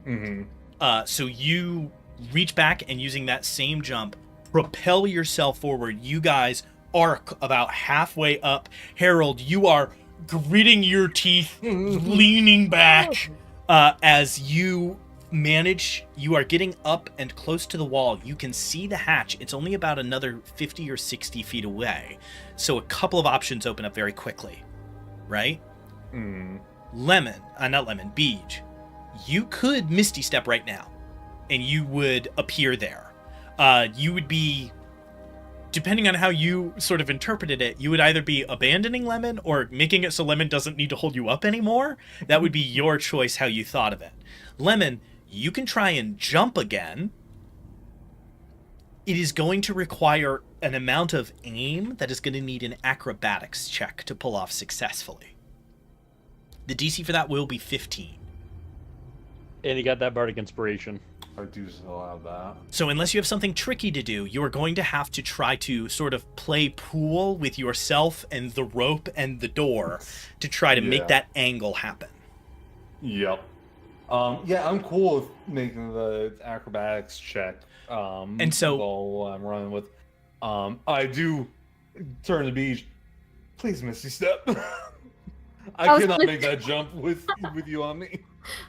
Mm-hmm. So you reach back and using that same jump, propel yourself forward. You guys arc about halfway up. Harold, you are gritting your teeth, leaning back as you manage. You are getting up and close to the wall. You can see the hatch. It's only about another 50 or 60 feet away. So a couple of options open up very quickly, right? Mm. Beige, you could Misty Step right now, and you would appear there. You would be depending on how you sort of interpreted it, you would either be abandoning Lemon or making it so Lemon doesn't need to hold you up anymore. That would be your choice how you thought of it. Lemon, you can try and jump again. It is going to require an amount of aim that is going to need an acrobatics check to pull off successfully. The DC for that will be 15. And he got that bardic inspiration. I do still have that. So unless you have something tricky to do, you are going to have to try to sort of play pool with yourself and the rope and the door to try to make that angle happen. Yep. Yeah, I'm cool with making the acrobatics check. And so while I'm running with, I do turn to Beach. Please, Misty Step. I cannot make that jump with you on me.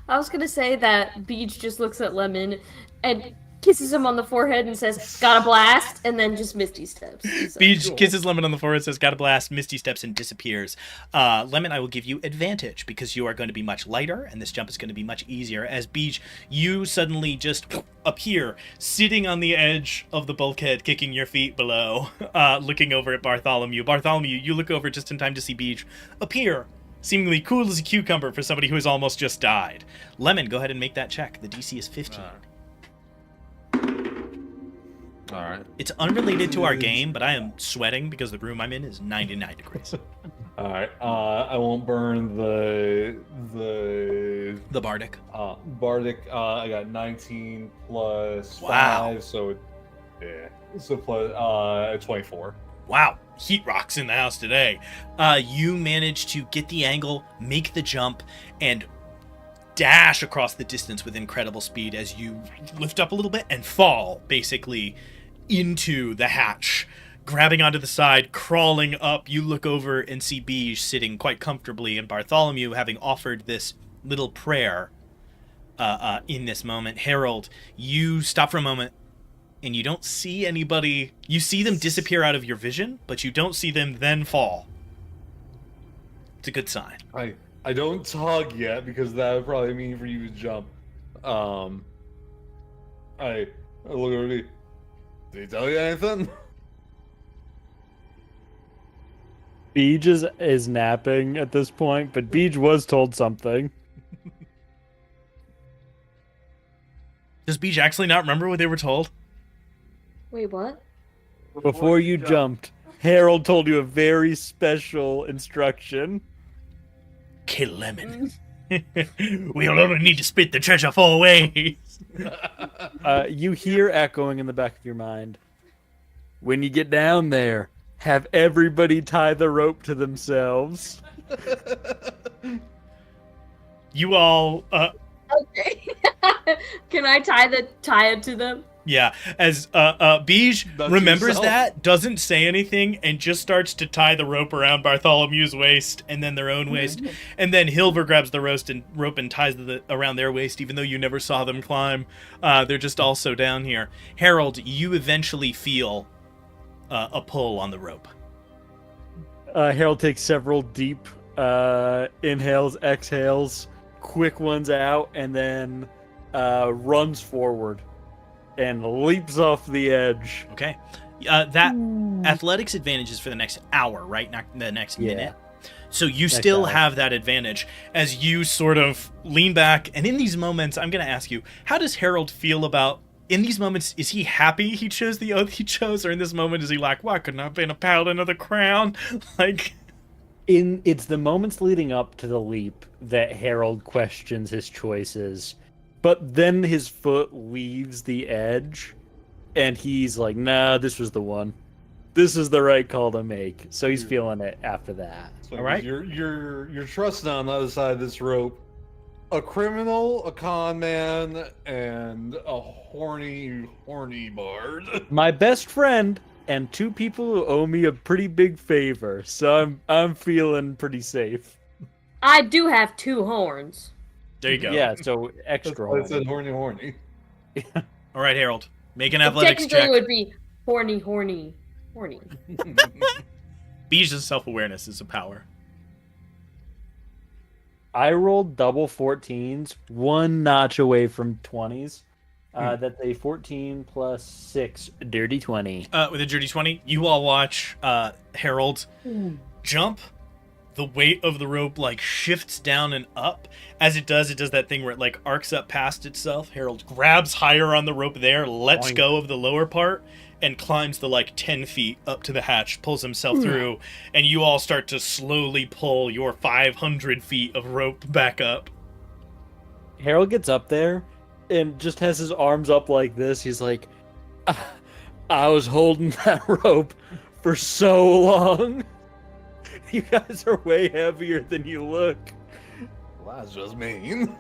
I was gonna say that Beach just looks at Lemon and kisses him on the forehead and says, "Got a blast," and then just Misty steps. So. Beach kisses Lemon on the forehead, says, "Got a blast," Misty steps and disappears. Lemon, I will give you advantage because you are going to be much lighter and this jump is going to be much easier. As Beach, you suddenly just appear sitting on the edge of the bulkhead, kicking your feet below, looking over at Bartholomew. Bartholomew, you look over just in time to see Beach appear, seemingly cool as a cucumber for somebody who has almost just died. Lemon, go ahead and make that check. The DC is 15. All right. It's unrelated to our game, but I am sweating because the room I'm in is 99 degrees. All right. I won't burn the Bardic. Bardic. I got 19 plus Wow. 5, so so plus 24. Wow, heat rocks in the house today. You manage to get the angle, make the jump, and dash across the distance with incredible speed as you lift up a little bit and fall, basically, into the hatch. Grabbing onto the side, crawling up, you look over and see Beige sitting quite comfortably, and Bartholomew having offered this little prayer in this moment. Harold, you stop for a moment, and you don't see anybody. You see them disappear out of your vision, but you don't see them then fall. It's a good sign. I don't tug yet because that would probably mean for you to jump. I look over me. Did he tell you anything? Beej is napping at this point, but Beej was told something. Does Beej actually not remember what they were told? Wait, what? Before you jumped, Harold told you a very special instruction. Kill Lemon. We'll only need to split the treasure 4 ways. You hear echoing in the back of your mind. When you get down there, have everybody tie the rope to themselves. You all... Okay. Can I tie it to them? Yeah, as Beej remembers yourself. that, doesn't say anything, and just starts to tie the rope around Bartholomew's waist, and then their own waist, and then Hilver grabs the rope and ties around their waist, even though you never saw them climb. They're just also down here. Harold, you eventually feel a pull on the rope. Harold takes several deep inhales, exhales, quick ones out, and then runs forward and leaps off the edge. Okay. That athletics advantage is for the next hour, right? Not the next minute. So you still have that advantage as you sort of lean back. And in these moments, I'm going to ask you, how does Harold feel about... In these moments, is he happy he chose the oath he chose? Or in this moment, is he like, why couldn't I have been a paladin of the crown? Like... It's the moments leading up to the leap that Harold questions his choices. But then his foot leaves the edge, and he's like, nah, this was the one. This is the right call to make. So he's feeling it after that. So All right. You're trusting on the other side of this rope a criminal, a con man, and a horny bard. My best friend and 2 people who owe me a pretty big favor. So I'm feeling pretty safe. I do have 2 horns. There you go. Yeah, so extra. I said horny. All right, Harold. Make an It athletics technically check. would be horny. Beej's self-awareness is a power. I rolled double 14s, 1 notch away from 20s. That's a 14 plus 6, dirty 20. With a dirty 20, you all watch Harold jump. The weight of the rope like shifts down and up. As it does that thing where it like arcs up past itself. Harold grabs higher on the rope there, lets Boing. go of the lower part, and climbs the like 10 feet up to the hatch, pulls himself through, and you all start to slowly pull your 500 feet of rope back up. Harold gets up there and just has his arms up like this. He's like, I was holding that rope for so long. You guys are way heavier than you look. Well, that's just mean.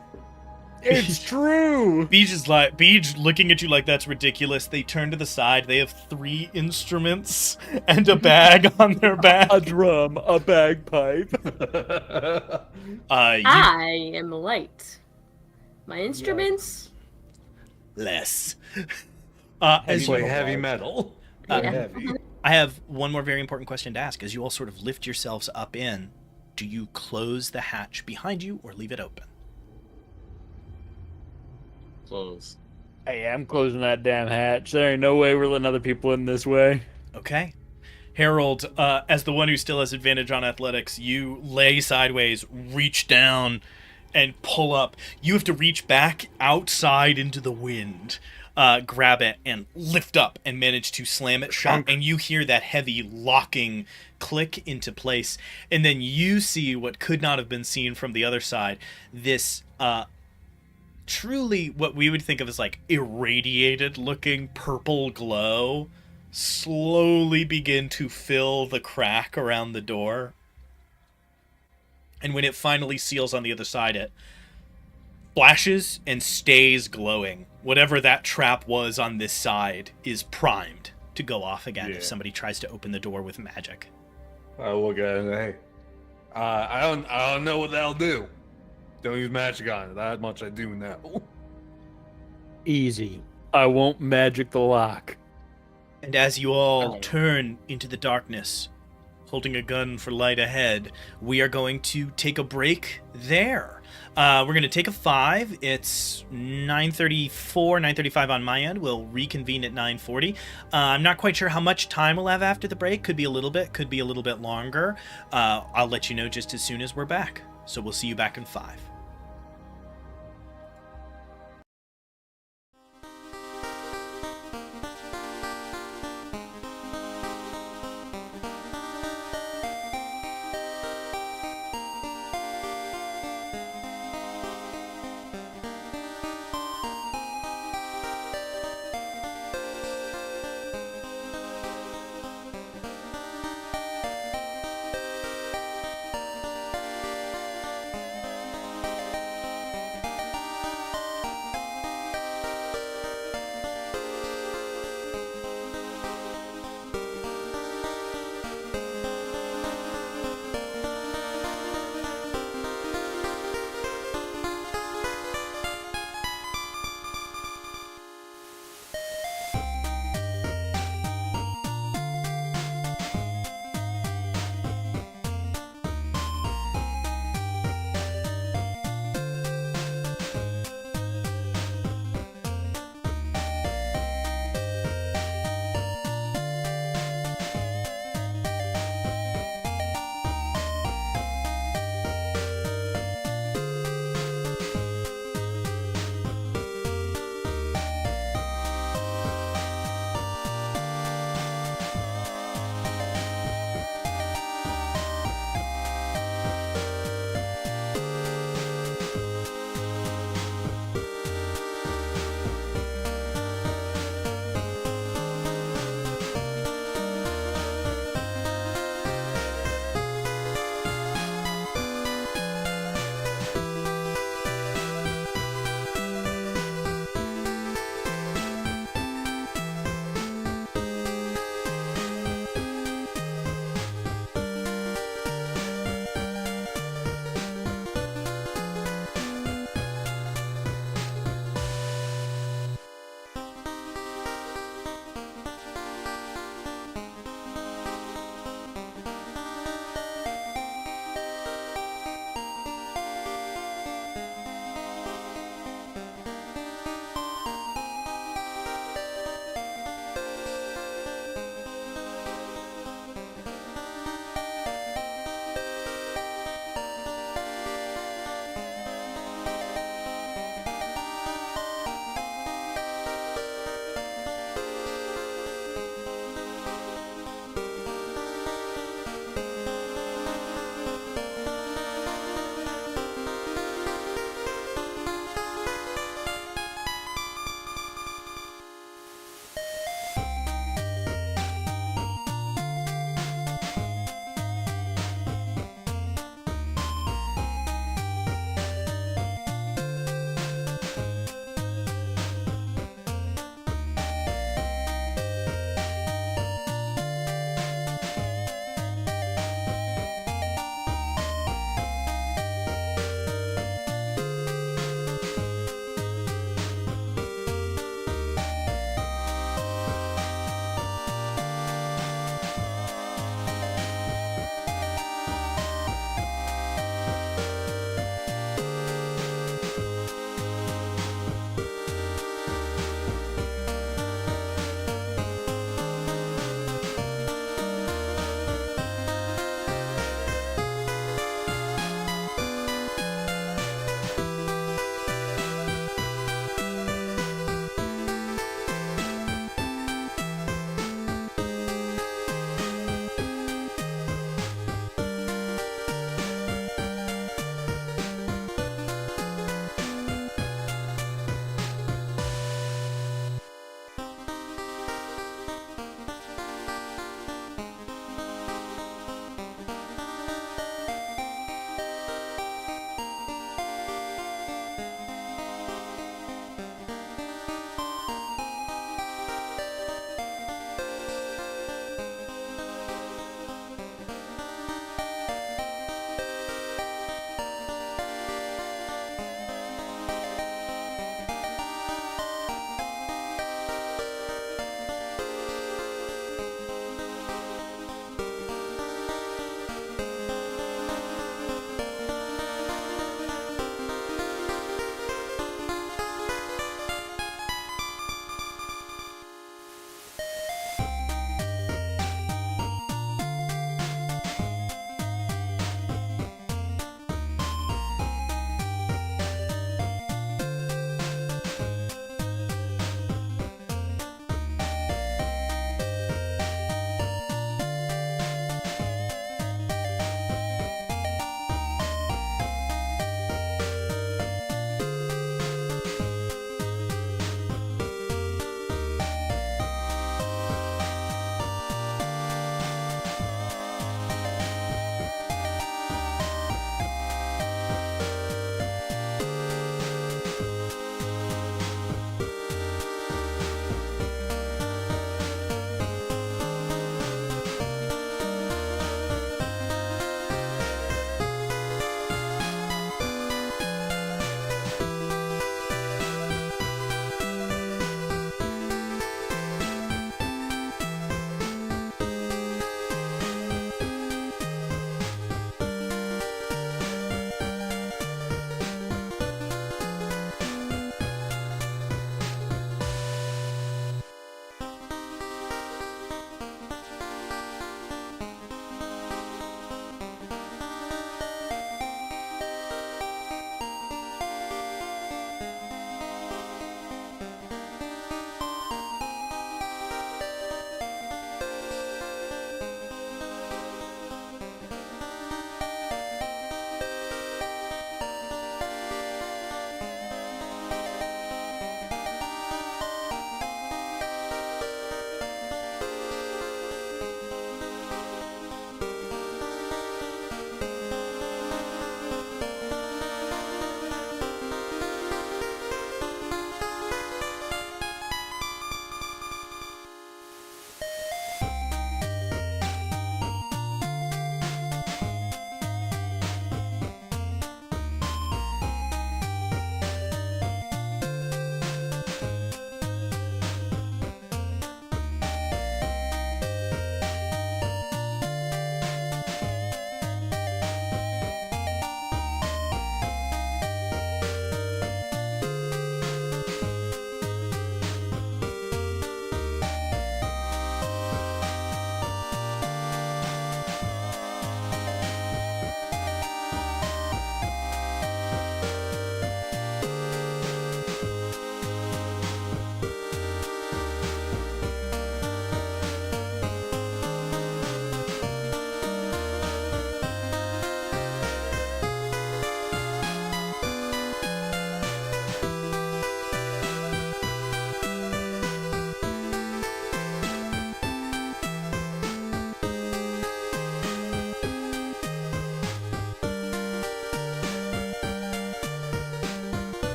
It's true. Beej looking at you like that's ridiculous. They turn to the side. They have 3 instruments and a bag on their back. A drum, a bagpipe. I am light. My instruments? Less. It's like heavy metal. Yeah. Heavy. I have one more very important question to ask. As you all sort of lift yourselves up in, do you close the hatch behind you or leave it open? Close. Hey, I'm closing that damn hatch. There ain't no way we're letting other people in this way. Okay. Harold, as the one who still has advantage on athletics, you lay sideways, reach down, and pull up. You have to reach back outside into the wind, grab it, and lift up and manage to slam it shut. And you hear that heavy locking click into place. And then you see what could not have been seen from the other side. This truly what we would think of as like irradiated looking purple glow slowly begin to fill the crack around the door. And when it finally seals on the other side, it flashes and stays glowing. Whatever that trap was on this side is primed to go off again if somebody tries to open the door with magic. I look at it and hey, I don't know what that'll do. Don't use magic on it. That much I do know. Easy. I won't magic the lock. And as you all turn into the darkness, holding a gun for light ahead, we are going to take a break there. We're going to take a 5. It's 9:34, 9:35 on my end. We'll reconvene at 9:40. I'm not quite sure how much time we'll have after the break. Could be a little bit, could be a little bit longer. I'll let you know just as soon as we're back. So we'll see you back in 5.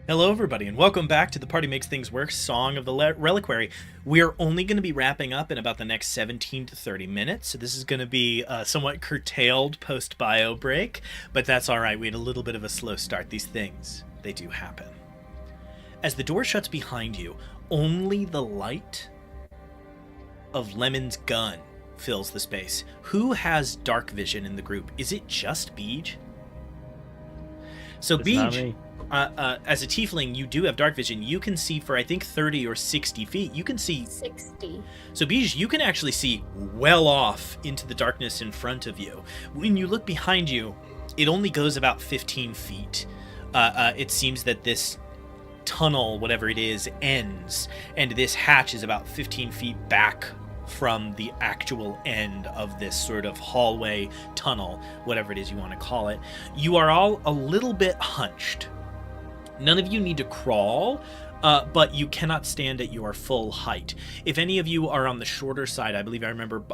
Hello, everybody, and welcome back to the Party Makes Things Work Song of the Reliquary. We're only going to be wrapping up in about the next 17 to 30 minutes, so this is going to be a somewhat curtailed post-bio break, but that's all right. We had a little bit of a slow start. These things, they do happen. As the door shuts behind you, only the light of Lemon's gun fills the space. Who has dark vision in the group? Is it just Beej? So It's not Beej... me. As a tiefling, you do have dark vision. You can see for, I think, 30 or 60 feet. You can see... 60. So, Beej, you can actually see well off into the darkness in front of you. When you look behind you, it only goes about 15 feet. It seems that this tunnel, whatever it is, ends, and this hatch is about 15 feet back from the actual end of this sort of hallway tunnel, whatever it is you want to call it. You are all a little bit hunched. None of you need to crawl, but you cannot stand at your full height. If any of you are on the shorter side, I believe I remember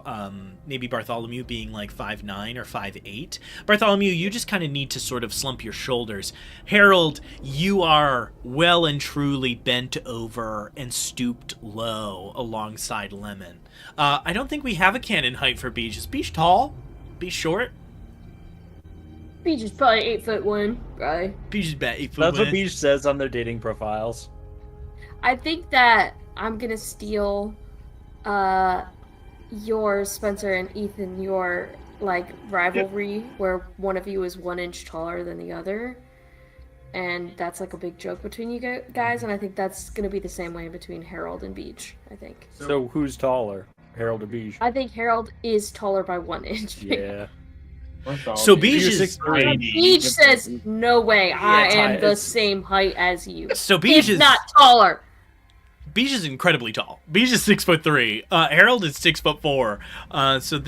maybe Bartholomew being like 5'9" or 5'8". Bartholomew, you just kind of need to sort of slump your shoulders. Harold, you are well and truly bent over and stooped low alongside Lemon. I don't think we have a canon height for Beej. Is Beej tall? Beej short? Beej is probably 8'1", right? Beej is about 8 foot. That's what Beej says on their dating profiles. I think that I'm gonna steal your Spencer and Ethan, your like rivalry where one of you is 1 inch taller than the other. And that's like a big joke between you guys, and I think that's gonna be the same way between Harold and Beej, I think. So who's taller, Harold or Beej? I think Harold is taller by 1 inch. Yeah. So Beej You're is 6'3". Beej says, "No way, I it's am high. the It's- same height as you. So Beej If is not taller." Beej is incredibly tall. Beej is 6'3". Harold is 6'4". So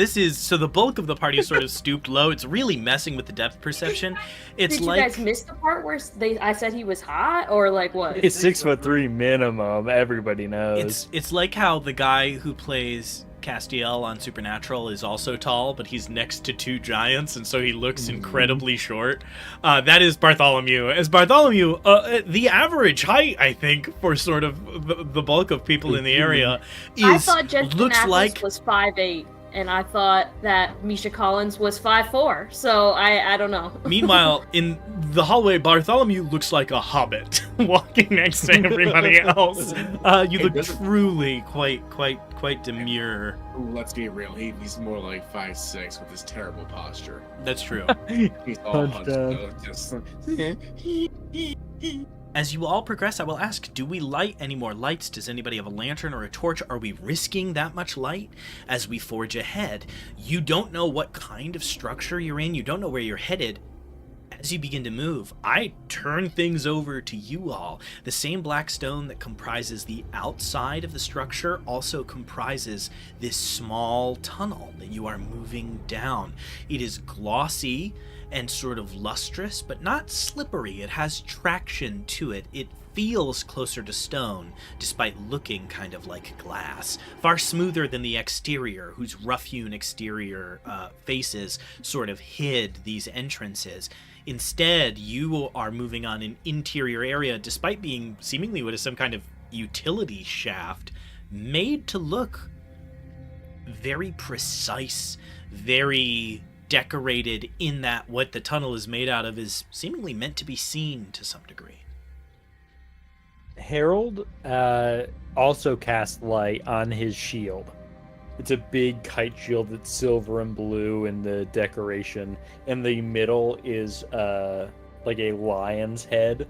the bulk of the party is sort of stooped low. It's really messing with the depth perception. It's Did you like guys miss the part where I said he was hot, or like what? It's 6'3" minimum. Everybody knows. it's like how the guy who plays Castiel on Supernatural is also tall, but he's next to two giants, and so he looks incredibly short. That is Bartholomew. As Bartholomew, the average height, I think, for sort of the bulk of people in the area I is thought Jensen looks Ackles like was 5'8", and I thought that Misha Collins was 5'4". So I don't know. Meanwhile, in the hallway, Bartholomew looks like a hobbit walking next to everybody else. You look truly quite demure. Ooh, let's be real. He's more like 5'6" with his terrible posture. That's true. He's all Hunched hunched down. out, just. As you all progress, I will ask, do we light any more lights? Does anybody have a lantern or a torch? Are we risking that much light as we forge ahead? You don't know what kind of structure you're in. You don't know where you're headed. As you begin to move, I turn things over to you all. The same black stone that comprises the outside of the structure also comprises this small tunnel that you are moving down. It is glossy and sort of lustrous, but not slippery. It has traction to it. It feels closer to stone, despite looking kind of like glass. Far smoother than the exterior, whose rough-hewn exterior faces sort of hid these entrances. Instead, you are moving on an interior area, despite being seemingly what is some kind of utility shaft, made to look very precise, very decorated, in that what the tunnel is made out of is seemingly meant to be seen to some degree. Harold also casts light on his shield. It's a big kite shield that's silver and blue in the decoration. In the middle is like a lion's head,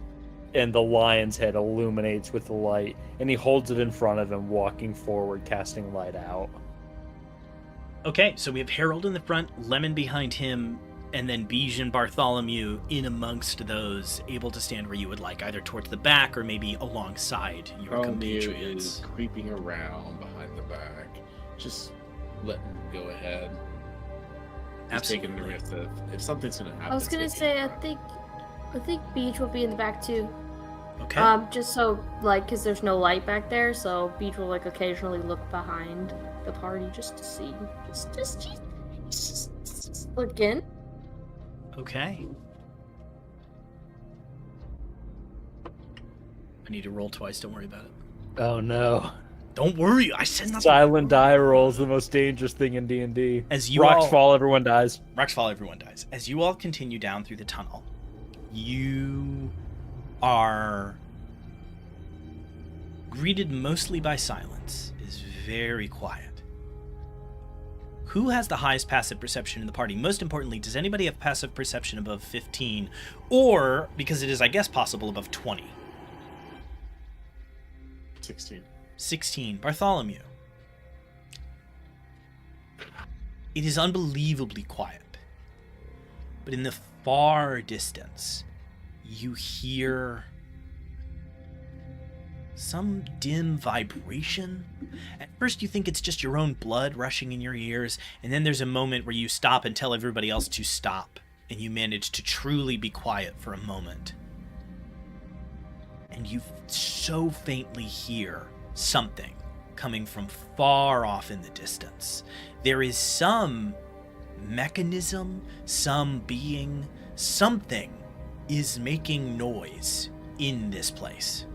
and the lion's head illuminates with the light, and he holds it in front of him, walking forward, casting light out. Okay, so we have Harold in the front, Lemon behind him, and then Beej and Bartholomew in amongst those, able to stand where you would like, either towards the back or maybe alongside your Bartholomew compatriots. is creeping around behind the back. Just let him go ahead. He's taking the risk of if something's gonna happen. I was gonna it's say, gonna I think Beej will be in the back too. Okay. Just so like, cause there's no light back there, so Beej will like occasionally look behind the party just to see, just looking. Okay. I need to roll twice. Don't worry about it. Oh no. Don't worry. I said nothing. Silent die roll is the most dangerous thing in D&D. As you Rocks all fall, everyone dies. Rocks fall, everyone dies. As you all continue down through the tunnel, you are greeted mostly by silence. It is very quiet. Who has the highest passive perception in the party? Most importantly, does anybody have passive perception above 15? Or, because it is, I guess, possible, above 20? 16. 16. Bartholomew. It is unbelievably quiet. But in the far distance, you hear some dim vibration. At first you think it's just your own blood rushing in your ears, and then there's a moment where you stop and tell everybody else to stop, and you manage to truly be quiet for a moment. And you so faintly hear something coming from far off in the distance. There is some mechanism, some being, something is making noise in this place.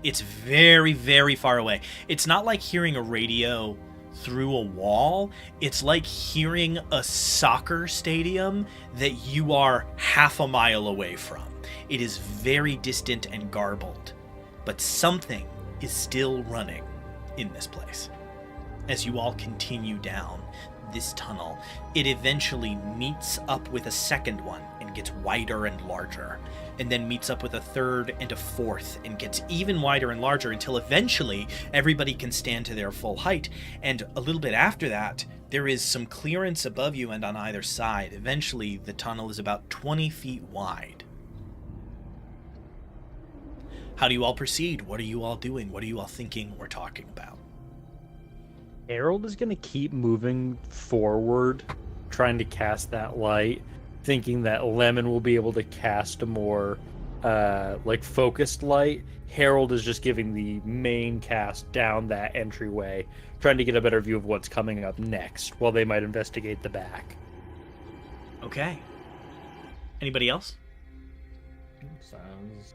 It's very, very far away. It's not like hearing a radio through a wall. It's like hearing a soccer stadium that you are half a mile away from. It is very distant and garbled, but something is still running in this place. As you all continue down this tunnel, it eventually meets up with a second one and gets wider and larger, and then meets up with a third and a fourth and gets even wider and larger until eventually everybody can stand to their full height. And a little bit after that, there is some clearance above you and on either side. Eventually, the tunnel is about 20 feet wide. How do you all proceed? What are you all doing? What are you all thinking or talking about? Harold is going to keep moving forward, trying to cast that light, thinking that Lemon will be able to cast a more focused light. Harold is just giving the main cast down that entryway, trying to get a better view of what's coming up next, while they might investigate the back. Okay. Anybody else?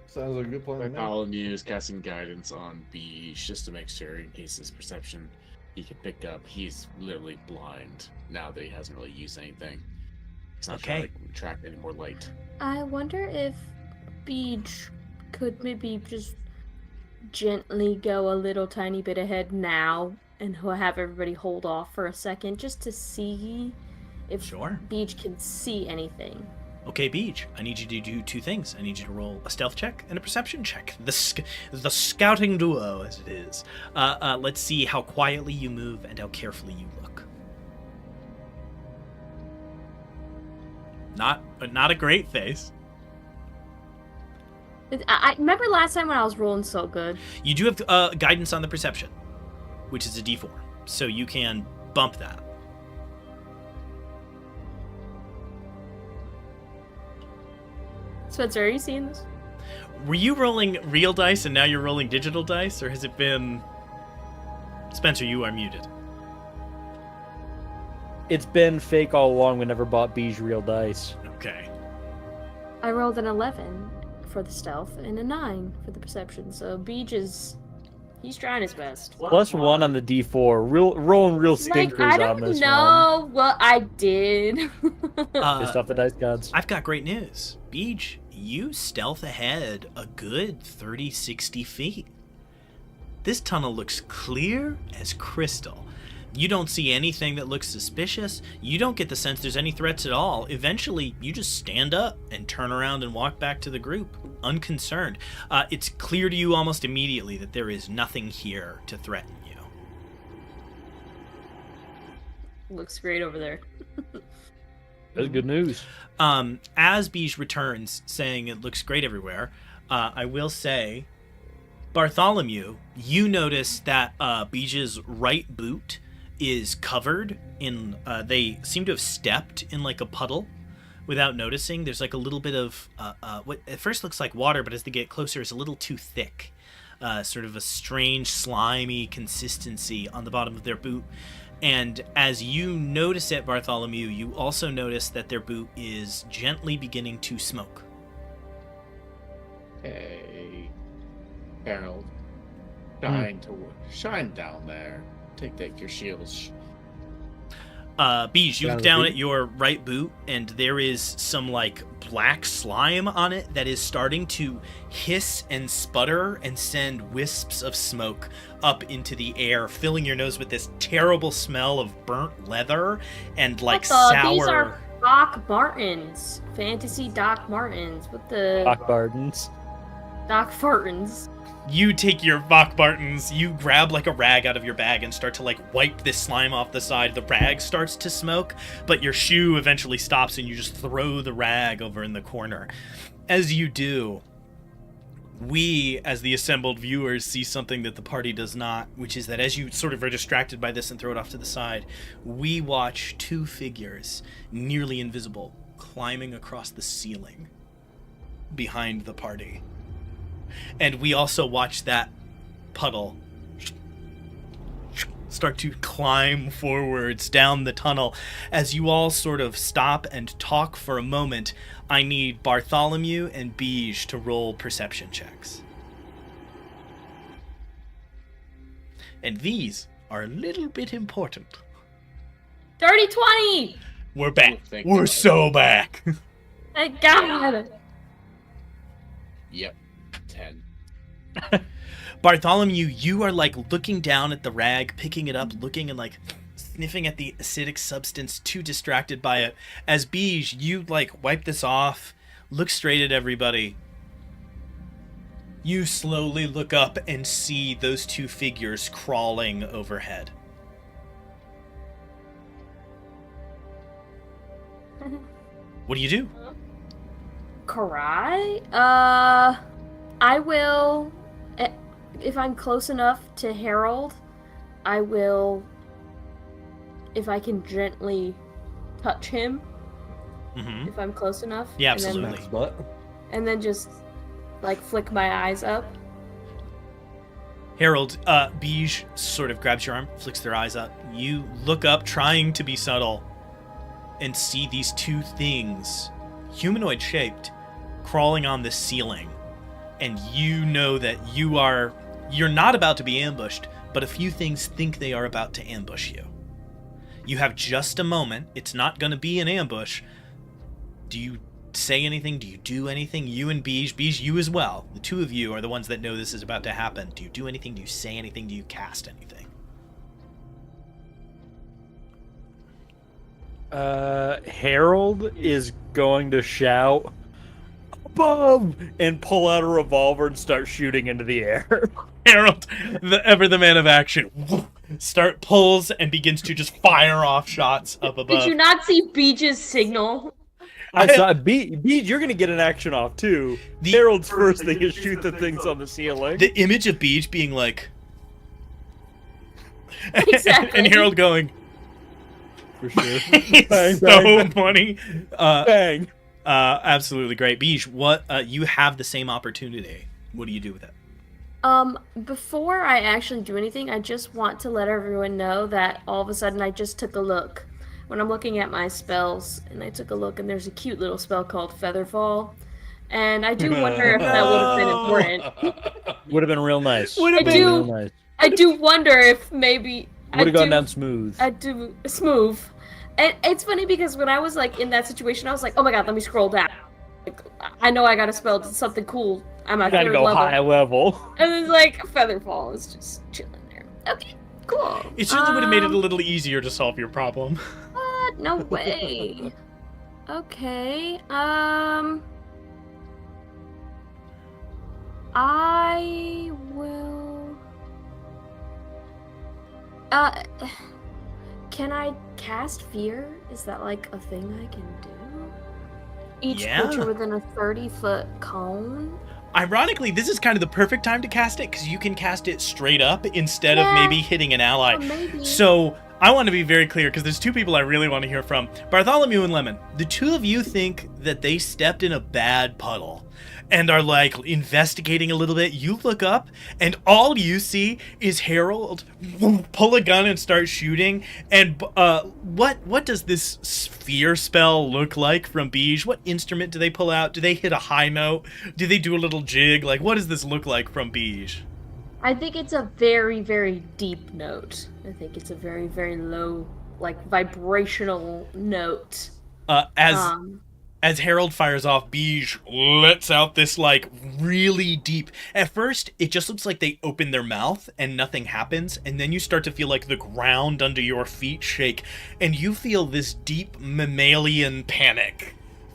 Sounds like a good plan to me. Bartholomew is casting guidance on Beach just to make sure, in case his perception he can pick up. He's literally blind now that he hasn't really used anything. He's not trying to attract any more light. I wonder if Beach could maybe just gently go a little tiny bit ahead now and have everybody hold off for a second just to see if Sure. Beach can see anything. Okay, Beach, I need you to do two things. I need you to roll a stealth check and a perception check. The scouting duo, as it is. Let's see how quietly you move and how carefully you look. Not a great face. I remember last time when I was rolling so good. You do have guidance on the perception, which is a D4, so you can bump that. Spencer, are you seeing this? Were you rolling real dice and now you're rolling digital dice, or has it been... Spencer, you are muted. It's been fake all along. We never bought Beige real dice. Okay. I rolled an 11 for the stealth and a 9 for the perception, so Beach he's trying his best. +1 on the D4. Rolling real stinkers I on don't this know what I did. Pissed off the dice gods. I've got great news. Beach, you stealth ahead a good 30, 60 feet. This tunnel looks clear as crystal. You don't see anything that looks suspicious. You don't get the sense there's any threats at all. Eventually, you just stand up and turn around and walk back to the group, unconcerned. It's clear to you almost immediately that there is nothing here to threaten you. Looks great over there. That's good news. As Beige returns, saying it looks great everywhere, I will say, Bartholomew, you notice that Beige's right boot is covered in, they seem to have stepped in like a puddle without noticing. There's like a little bit of, what at first looks like water, but as they get closer is a little too thick. Sort of a strange, slimy consistency on the bottom of their boot. And as you notice it, Bartholomew, you also notice that their boot is gently beginning to smoke. Hey. Harold, shine down there. Take your shields. Beej, you Down look the down boot? at your right boot, and there is some, like, black slime on it that is starting to hiss and sputter and send wisps of smoke up into the air, filling your nose with this terrible smell of burnt leather and, like, sour... These are Doc Martens. Fantasy Doc Martens. What the... Doc Bardens. Doc Fartens. You take your Bach Bartons, you grab like a rag out of your bag and start to like wipe this slime off the side. The rag starts to smoke, but your shoe eventually stops and you just throw the rag over in the corner. As you do, we, as the assembled viewers, see something that the party does not, which is that as you sort of are distracted by this and throw it off to the side, we watch two figures, nearly invisible, climbing across the ceiling behind the party. And we also watch that puddle start to climb forwards down the tunnel. As you all sort of stop and talk for a moment, I need Bartholomew and Beej to roll perception checks. And these are a little bit important. 30-20! We're back. Oh, thank We're God. so back. Thank God! Yep. 10. Bartholomew, you are like looking down at the rag, picking it up, looking and like sniffing at the acidic substance, too distracted by it. As Beej, you like wipe this off, look straight at everybody. You slowly look up and see those two figures crawling overhead. What do you do? Cry? I will, if I'm close enough to Harold, I will, if I can gently touch him, Mm-hmm. if I'm close enough. Yeah, and then- absolutely. Max butt. And then just, like, flick my eyes up. Harold, Beej sort of grabs your arm, flicks their eyes up. You look up, trying to be subtle, and see these two things, humanoid-shaped, crawling on the ceiling. And you know that you're not about to be ambushed, but a few things think they are about to ambush you. You have just a moment. It's not going to be an ambush. Do you say anything? Do you do anything? You and Beej, you as well. The two of you are the ones that know this is about to happen. Do you do anything? Do you say anything? Do you cast anything? Harold is going to shout, "Above!" and pull out a revolver and start shooting into the air. Harold, the man of action, pulls and begins to just fire off shots up above. Did you not see Beach's signal? I saw Beej, you're going to get an action off too. Harold's first thing is shoot the things on the ceiling. The image of Beej being like... Exactly. and Harold going... For sure. It's Bang, so bang, funny. Bang. Absolutely great. Beej, what, you have the same opportunity. What do you do with it? Before I actually do anything, I just want to let everyone know that all of a sudden I just took a look. When I'm looking at my spells, and I took a look, and there's a cute little spell called Featherfall. And I do wonder if that would have been important. Would have been real nice. Would have I been do- real nice. I do wonder if maybe... Would have gone down smooth. I do smooth. And it's funny because when I was like in that situation, I was like, oh my god, let me scroll down. Like, I know I got to spell something cool. I'm at Gotta third go level. high level. And it's like Featherfall is just chilling there. Okay, cool. It certainly would have made it a little easier to solve your problem. What? No way. Okay. I will. Can I cast fear? Is that like a thing I can do? Each Yeah. creature within a 30-foot cone? Ironically, this is kind of the perfect time to cast it, because you can cast it straight up instead of Yeah. maybe hitting an ally. Or maybe. So, I want to be very clear because there's two people I really want to hear from. Bartholomew and Lemon. The two of you think that they stepped in a bad puddle and are like investigating a little bit. You look up and all you see is Harold pull a gun and start shooting. And what does this sphere spell look like from Beige? What instrument do they pull out? Do they hit a high note? Do they do a little jig? Like, what does this look like from Beige? I think it's a very, very deep note. I think it's a very, very low, like, vibrational note. As Harold fires off, Beige lets out this, like, really deep... At first, it just looks like they open their mouth and nothing happens, and then you start to feel like the ground under your feet shake, and you feel this deep mammalian panic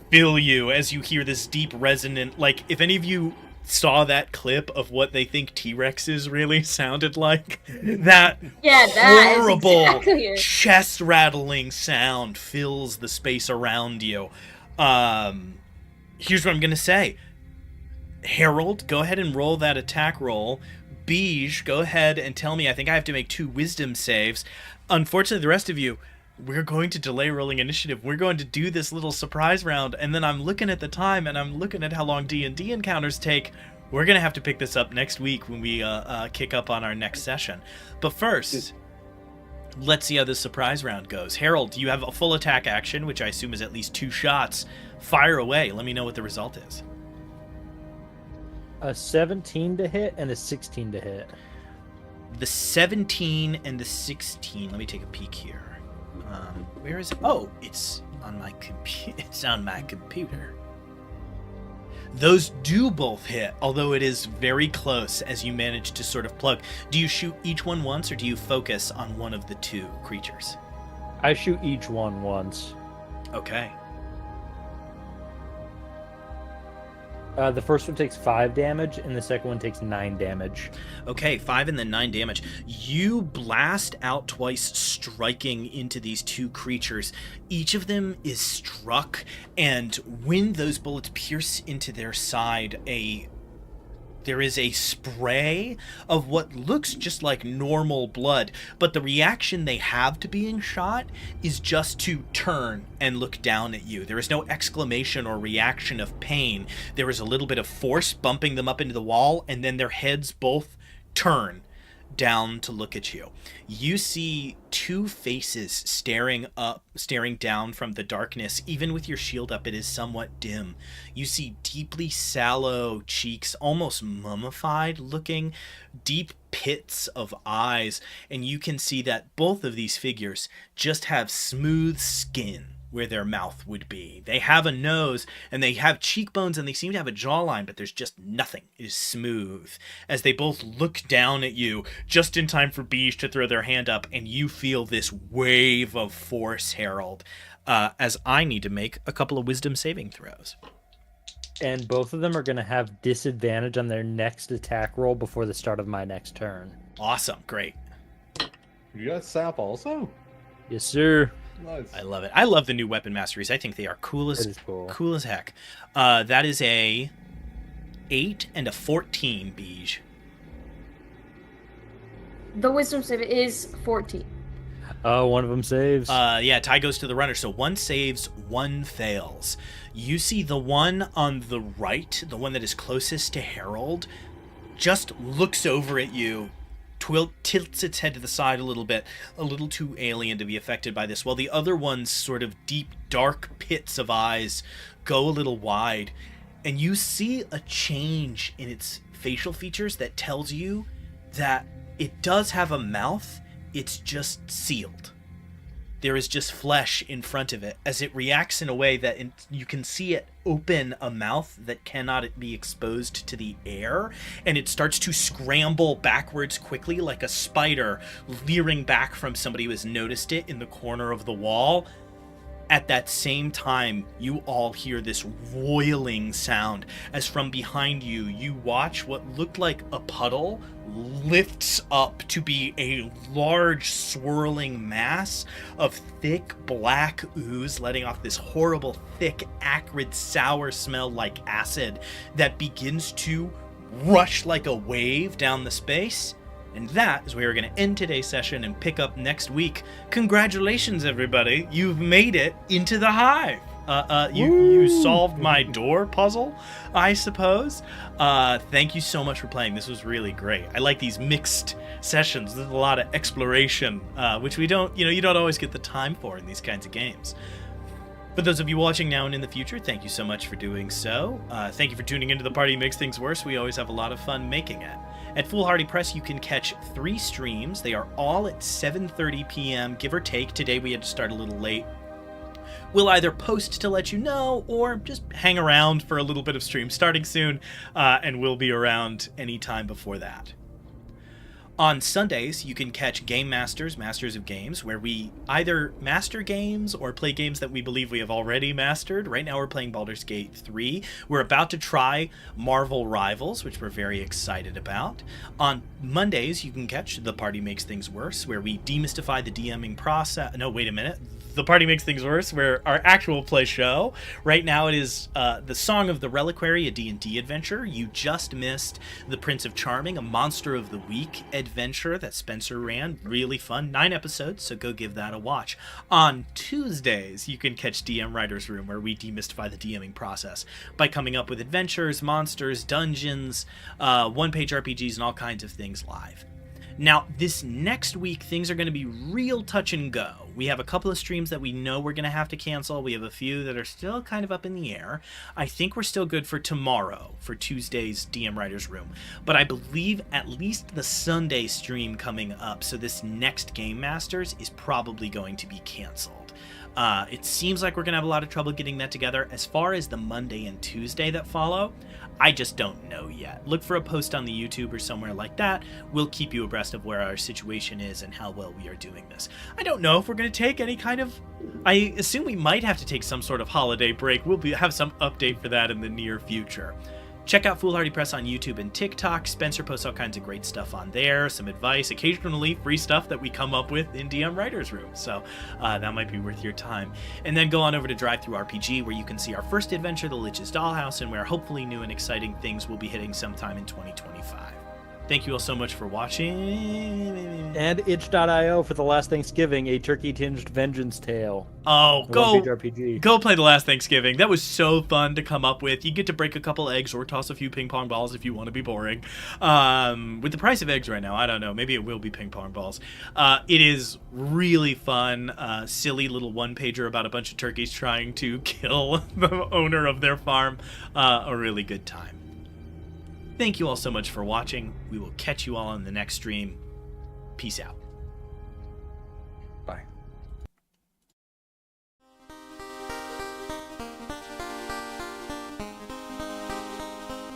fill you as you hear this deep resonant... Like, if any of you saw that clip of what they think T-Rexes really sounded like, that horrible, exactly chest-rattling sound fills the space around you. Here's what I'm gonna say. Harold, go ahead and roll that attack roll. Beige, go ahead and tell me. I think I have to make 2 wisdom saves. Unfortunately, the rest of you, we're going to delay rolling initiative. We're going to do this little surprise round, and then I'm looking at the time, and I'm looking at how long D&D encounters take. We're gonna have to pick this up next week when we kick up on our next session. But first, let's see how this surprise round goes. Harold, you have a full attack action, which I assume is at least 2 shots. Fire away. Let me know what the result is. A 17 to hit and a 16 to hit. The 17 and the 16. Let me take a peek here. Where is it? Oh, it's on my computer. Those do both hit, although it is very close as you manage to sort of plug. Do you shoot each one once, or do you focus on one of the 2 creatures? I shoot each one once. Okay. The first one takes 5 damage, and the second one takes 9 damage. Okay, 5 and then 9 damage. You blast out twice, striking into these 2 creatures. Each of them is struck, and when those bullets pierce into their side, there is a spray of what looks just like normal blood, but the reaction they have to being shot is just to turn and look down at you. There is no exclamation or reaction of pain. There is a little bit of force bumping them up into the wall, and then their heads both turn down to look at you. You see 2 faces staring down from the darkness. Even with your shield up, it is somewhat dim. You see deeply sallow cheeks, almost mummified looking, deep pits of eyes, and you can see that both of these figures just have smooth skin where their mouth would be. They have a nose, and they have cheekbones, and they seem to have a jawline, but there's just nothing. It is smooth. As they both look down at you, just in time for Beige to throw their hand up, and you feel this wave of force, Harold, as I need to make a couple of wisdom saving throws. And both of them are going to have disadvantage on their next attack roll before the start of my next turn. Awesome. Great. You got sap also? Yes, sir. Nice. I love it. I love the new weapon masteries. I think they are cool as heck. That is a 8 and a 14, Beige. The wisdom save is 14. Oh, one of them saves. Yeah, tie goes to the runner. So 1 saves, 1 fails. You see the one on the right, the one that is closest to Harold, just looks over at you, tilts its head to the side a little too alien to be affected by this, while the other one's sort of deep, dark pits of eyes go a little wide, and you see a change in its facial features that tells you that it does have a mouth, it's just sealed. There is just flesh in front of it as it reacts in a way that you can see it open a mouth that cannot be exposed to the air, and it starts to scramble backwards quickly like a spider leering back from somebody who has noticed it in the corner of the wall. At that same time, you all hear this roiling sound as from behind you, you watch what looked like a puddle lifts up to be a large swirling mass of thick black ooze, letting off this horrible, thick, acrid, sour smell like acid that begins to rush like a wave down the space And that is where we're going to end today's session and pick up next week. Congratulations, everybody. You've made it into the hive. You solved my door puzzle, I suppose. Thank you so much for playing. This was really great. I like these mixed sessions. There's a lot of exploration, which you don't always get the time for in these kinds of games. For those of you watching now and in the future, thank you so much for doing so. Thank you for tuning into The Party Makes Things Worse. We always have a lot of fun making it. At Foolhardy Press, you can catch 3 streams. They are all at 7:30 p.m., give or take. Today we had to start a little late. We'll either post to let you know or just hang around for a little bit of stream starting soon, and we'll be around anytime before that. On Sundays, you can catch Game Masters, Masters of Games, where we either master games or play games that we believe we have already mastered. Right now we're playing Baldur's Gate 3. We're about to try Marvel Rivals, which we're very excited about. On Mondays, you can catch The Party Makes Things Worse, where we demystify the DMing process. No, wait a minute. The Party Makes Things Worse, where our actual play show. Right now it is the Song of the Reliquary, a D&D adventure. You just missed The Prince of Charming, a Monster of the Week adventure that Spencer ran. Really fun. 9 episodes, so go give that a watch. On Tuesdays, you can catch DM Writer's Room, where we demystify the DMing process by coming up with adventures, monsters, dungeons, one-page RPGs, and all kinds of things live. Now, this next week, things are going to be real touch and go. We have a couple of streams that we know we're going to have to cancel. We have a few that are still kind of up in the air. I think we're still good for tomorrow, for Tuesday's DM Writer's Room. But I believe at least the Sunday stream coming up, so this next Game Masters, is probably going to be canceled. It seems like we're going to have a lot of trouble getting that together. As far as the Monday and Tuesday that follow, I just don't know yet. Look for a post on the YouTube or somewhere like that. We'll keep you abreast of where our situation is and how well we are doing this. I don't know if we're going to take any kind of... I assume we might have to take some sort of holiday break. We'll have some update for that in the near future. Check out Foolhardy Press on YouTube and TikTok. Spencer posts all kinds of great stuff on there, some advice, occasionally free stuff that we come up with in DM Writer's Room, so that might be worth your time. And then go on over to Drive-Thru-RPG, where you can see our first adventure, The Lich's Dollhouse, and where hopefully new and exciting things will be hitting sometime in 2025. Thank you all so much for watching. And itch.io for The Last Thanksgiving, a turkey-tinged vengeance tale. Oh, One-page RPG. go play The Last Thanksgiving. That was so fun to come up with. You get to break a couple eggs or toss a few ping pong balls if you want to be boring. With the price of eggs right now, I don't know. Maybe it will be ping pong balls. It is really fun. Silly little one-pager about a bunch of turkeys trying to kill the owner of their farm. A really good time. Thank you all so much for watching. We will catch you all on the next stream. Peace out.